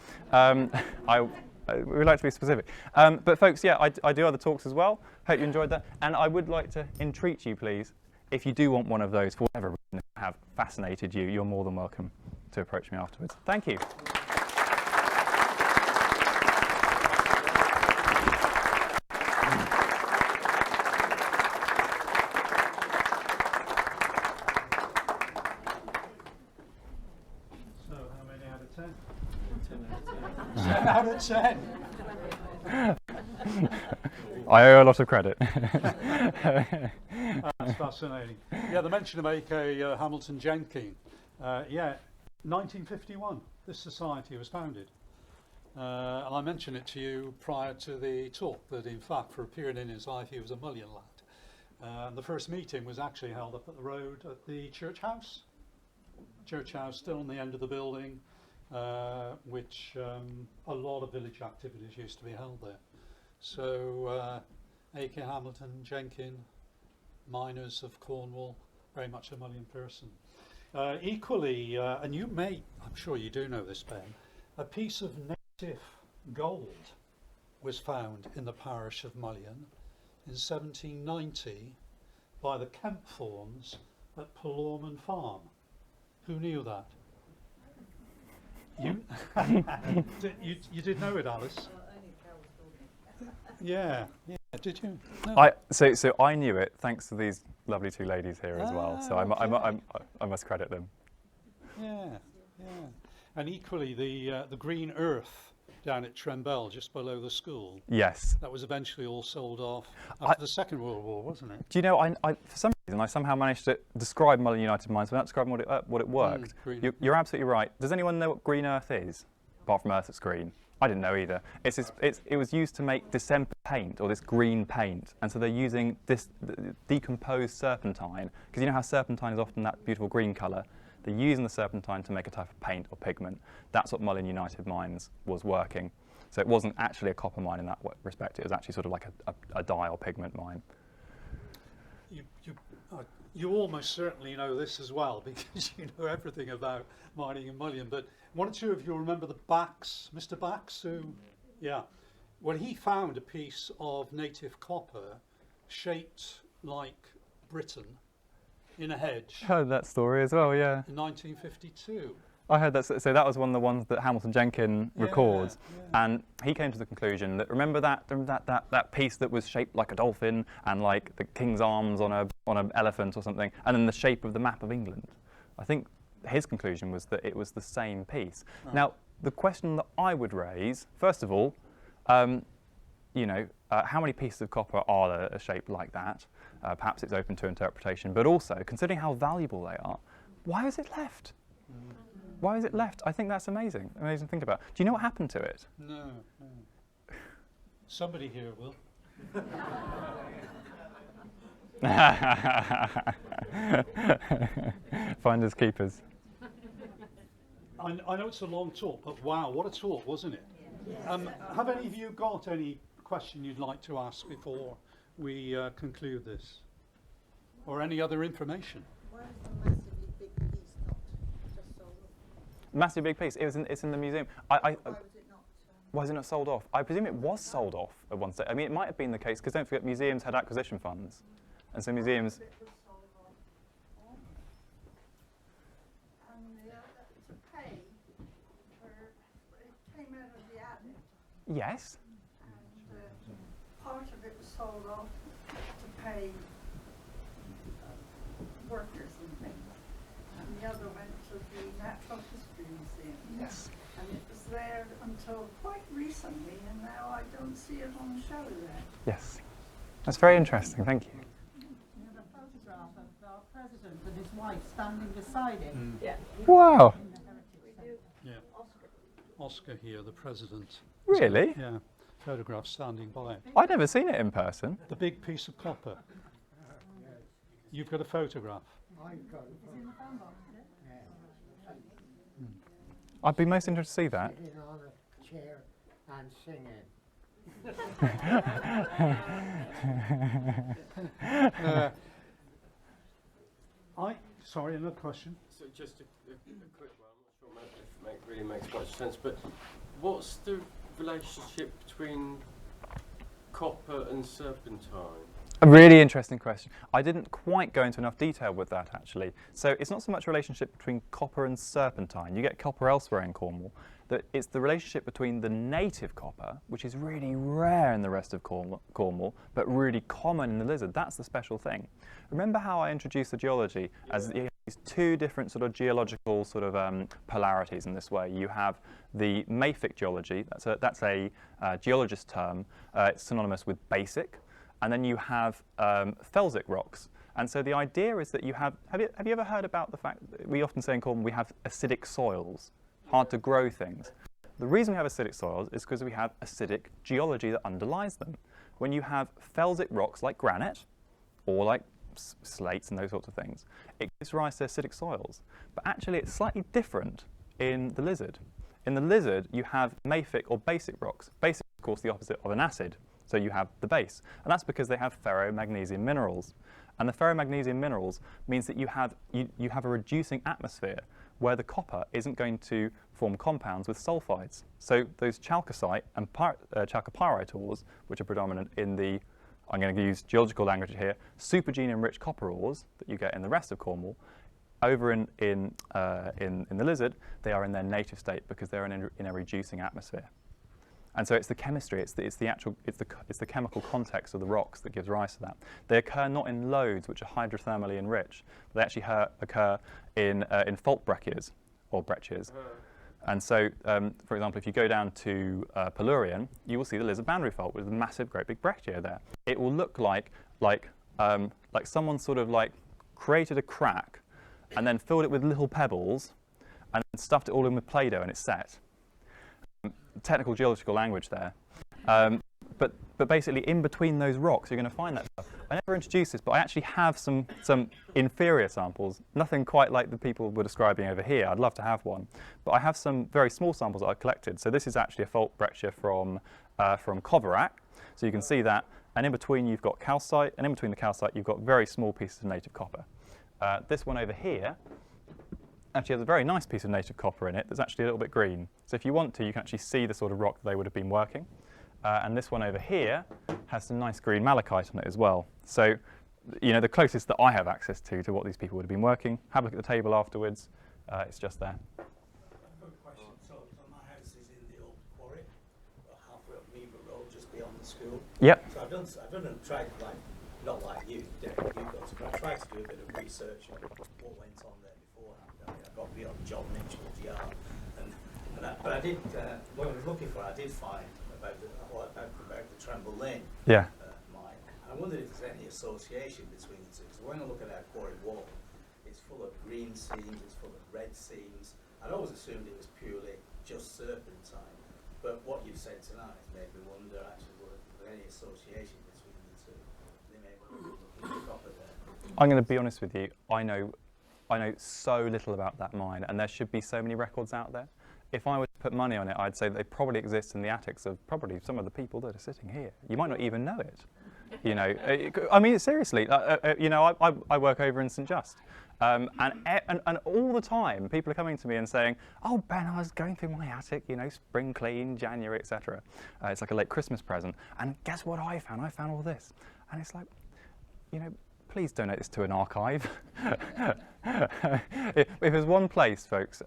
We would like to be specific. But folks, yeah, I do other talks as well. Hope you enjoyed that. And I would like to entreat you, please, if you do want one of those for whatever reason have fascinated you, you're more than welcome to approach me afterwards. Thank you. So, how many out of 10? 10 out of 10. I owe a lot of credit. That's fascinating. Yeah, the mention of A.K. Hamilton Jenkin. Yeah, 1951, this society was founded. And I mentioned it to you prior to the talk, that in fact, for a period in his life, he was a Mullion lad. The first meeting was actually held up at the road at the church house. Church house still on the end of the building, which a lot of village activities used to be held there. So A.K. Hamilton Jenkin, miners of Cornwall, very much a Mullion person. Equally, and you may, I'm sure you do know this, Ben, a piece of native gold was found in the parish of Mullion in 1790 by the Kempthornes at Pulorman Farm. Who knew that? You? You did know it, Alice? Yeah. Did you? No. So I knew it thanks to these lovely two ladies here as well. So I must credit them. Yeah. And equally, the green earth down at Trembell, just below the school. Yes. That was eventually all sold off after the Second World War, wasn't it? Do you know? I for some reason I somehow managed to describe Mullion United Mines without describing what it worked. You're absolutely right. Does anyone know what green earth is, apart from earth that's green? I didn't know either. It was used to make distemper paint, or this green paint, and so they're using this decomposed serpentine, because you know how serpentine is often that beautiful green colour. They're using the serpentine to make a type of paint or pigment. That's what Mullion United Mines was working. So it wasn't actually a copper mine in that respect. It was actually sort of like a dye or pigment mine. You almost certainly know this as well, because you know everything about mining in Mullion. But one or two of you remember the Bax, Mr. Bax, who, yeah, when he found a piece of native copper shaped like Britain in a hedge. I heard that story as well, yeah. In 1952. I heard that. So that was one of the ones that Hamilton Jenkin records, and he came to the conclusion that remember that piece that was shaped like a dolphin and like the king's arms on an elephant or something, and then the shape of the map of England. I think his conclusion was that it was the same piece. Right. Now, the question that I would raise, first of all, you know, how many pieces of copper are there shaped like that? Perhaps it's open to interpretation, but also considering how valuable they are, why was it left? Why is it left? I think that's amazing. Amazing to think about. Do you know what happened to it? No, no. Somebody here will. Finders keepers. I know it's a long talk, but wow, what a talk, wasn't it? Have any of you got any question you'd like to ask before we conclude this? Or any other information? Why is the massively big piece not just sold off? Massive big piece. It's in the museum. Why was it not? Why is it not sold off? I presume it was sold off at one stage. I mean, it might have been the case because don't forget, museums had acquisition funds, and so museums. It was sold off. And to pay for it came out of the attic, Yes. and part of it was sold off to pay workers and things, and the other went to the Natural History Museum. Yes. And it was there until quite recently, and now I don't see it on the show there. Yes. That's very interesting. Thank you. You have a photograph of our president and his wife standing beside him. Yeah. Wow. In the Heritage Centre. Yeah. Oscar here, the president. Really? Yeah, photograph standing by it. I'd never seen it in person. The big piece of copper. You've got a photograph. It's in the phone box, is it? I'd be most interested to see that. Sitting on a chair and singing. Sorry, another question. So just a quick one. I'm not sure if it really makes much sense, but what's the relationship between copper and serpentine? A really interesting question. I didn't quite go into enough detail with that, actually. So it's not so much a relationship between copper and serpentine. You get copper elsewhere in Cornwall. It's the relationship between the native copper, which is really rare in the rest of Cornwall, but really common in the Lizard. That's the special thing. Remember how I introduced the geology as these two different sort of geological sort of polarities in this way. You have the mafic geology. That's a geologist term. It's synonymous with basic. And then you have felsic rocks. And so the idea is that you have you ever heard about the fact that we often say in Cornwall we have acidic soils, hard to grow things. The reason we have acidic soils is because we have acidic geology that underlies them. When you have felsic rocks like granite or like slates and those sorts of things, it gives rise to acidic soils. But actually it's slightly different in the Lizard. In the Lizard you have mafic or basic rocks. Basic is of course the opposite of an acid. So you have the base, and that's because they have ferromagnesium minerals. And the ferromagnesium minerals means that you have a reducing atmosphere where the copper isn't going to form compounds with sulfides. So those chalcocite and chalcopyrite ores, which are predominant in the, I'm going to use geological language here, supergene-enriched copper ores that you get in the rest of Cornwall, over in the Lizard, they are in their native state because they're in a reducing atmosphere. And so it's the chemistry, it's the chemical context of the rocks that gives rise to that. They occur not in lodes, which are hydrothermally enriched, but they actually occur in fault breccias or breccias. And so, for example, if you go down to Pellurian, you will see the Lizard boundary fault with a massive, great big breccia there. It will look like someone sort of like created a crack and then filled it with little pebbles and then stuffed it all in with Play-Doh and it's set. Technical geological language there, but basically in between those rocks you're going to find that stuff. I never introduced this, but I actually have some inferior samples, nothing quite like the people were describing over here. I'd love to have one, but I have some very small samples that I've collected. So this is actually a fault breccia from Coverack, so you can see that, and in between you've got calcite, and in between the calcite you've got very small pieces of native copper. This one over here actually has a very nice piece of native copper in it that's actually a little bit green. So if you want to, you can actually see the sort of rock that they would have been working. And this one over here has some nice green malachite on it as well. So, you know, the closest that I have access to what these people would have been working. Have a look at the table afterwards. It's just there. I've got a question. So my house is in the old quarry, halfway up Meaver Road, just beyond the school. Yep. So I've done a tried, like, not like you, Derek, you've got to, but I tried to do a bit of research on what went on there beforehand. I got beyond John Mitchell's yard, but I did, what I was looking for, I did find about the Tremble Lane Yeah. mine. I wondered if there's any association between the two. So when I look at our quarry wall, it's full of green seams, it's full of red seams, I'd always assumed it was purely just serpentine, but what you've said tonight has made me wonder actually were there any association between the two. They may well be copper there. I'm going to be honest with you. I know so little about that mine, and there should be so many records out there. If I were to put money on it, I'd say they probably exist in the attics of probably some of the people that are sitting here. You might not even know it. You know, I mean, seriously. You know, I work over in St Just, and all the time people are coming to me and saying, "Oh, Ben, I was going through my attic. You know, spring clean, January, etc. It's like a late Christmas present. And guess what I found? I found all this." And it's like, you know, please donate this to an archive. If there's one place, folks,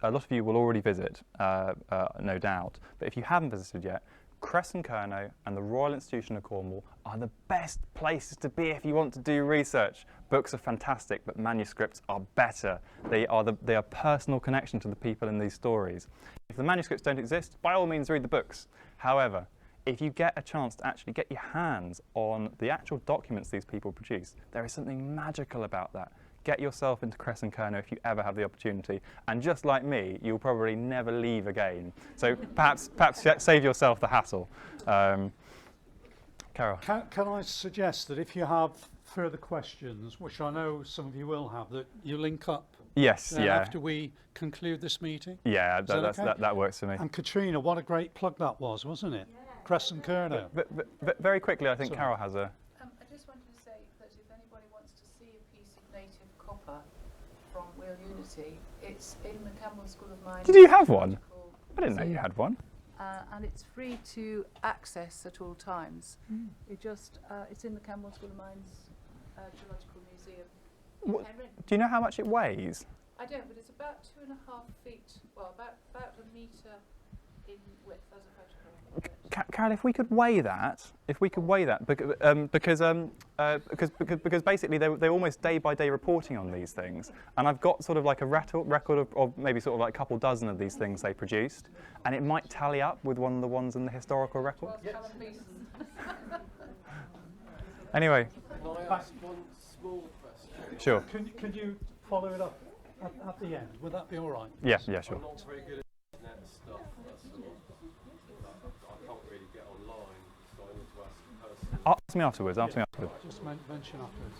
a lot of you will already visit, no doubt. But if you haven't visited yet, Crescent Kerno and the Royal Institution of Cornwall are the best places to be if you want to do research. Books are fantastic, but manuscripts are better. They are personal connection to the people in these stories. If the manuscripts don't exist, by all means read the books. However, if you get a chance to actually get your hands on the actual documents these people produce, there is something magical about that. Get yourself into Crescent Kerno if you ever have the opportunity, and just like me, you'll probably never leave again. So perhaps save yourself the hassle. Carol. Can I suggest that if you have further questions, which I know some of you will have, that you link up Yes, yeah. after we conclude this meeting? Yeah, that okay? that works for me. And Katrina, what a great plug that was, wasn't it? Yeah. Crescent Kerno. But very quickly, I think Carol has a... I just wanted to say that if anybody wants to see a piece of native copper from Wheal Unity, it's in the Campbell School of Mines. Did you have one? I didn't know you had one. And it's free to access at all times. It's in the Campbell School of Mines Geological Museum. Do you know how much it weighs? I don't, but it's about 2.5 feet, well, about a metre in width as a photograph. Carol, if we could weigh that, because basically they're almost day-by-day reporting on these things, and I've got sort of like a record of maybe sort of like a couple dozen of these things they produced, and it might tally up with one of the ones in the historical record. Yes. Anyway. Can I ask one small question? Sure. Can you follow it up at the end? Would that be all right? Yeah, sure. I'm not very good at internet stuff. That's all. I can't really get online, so I need to ask a person. Ask me afterwards. Just mention afterwards.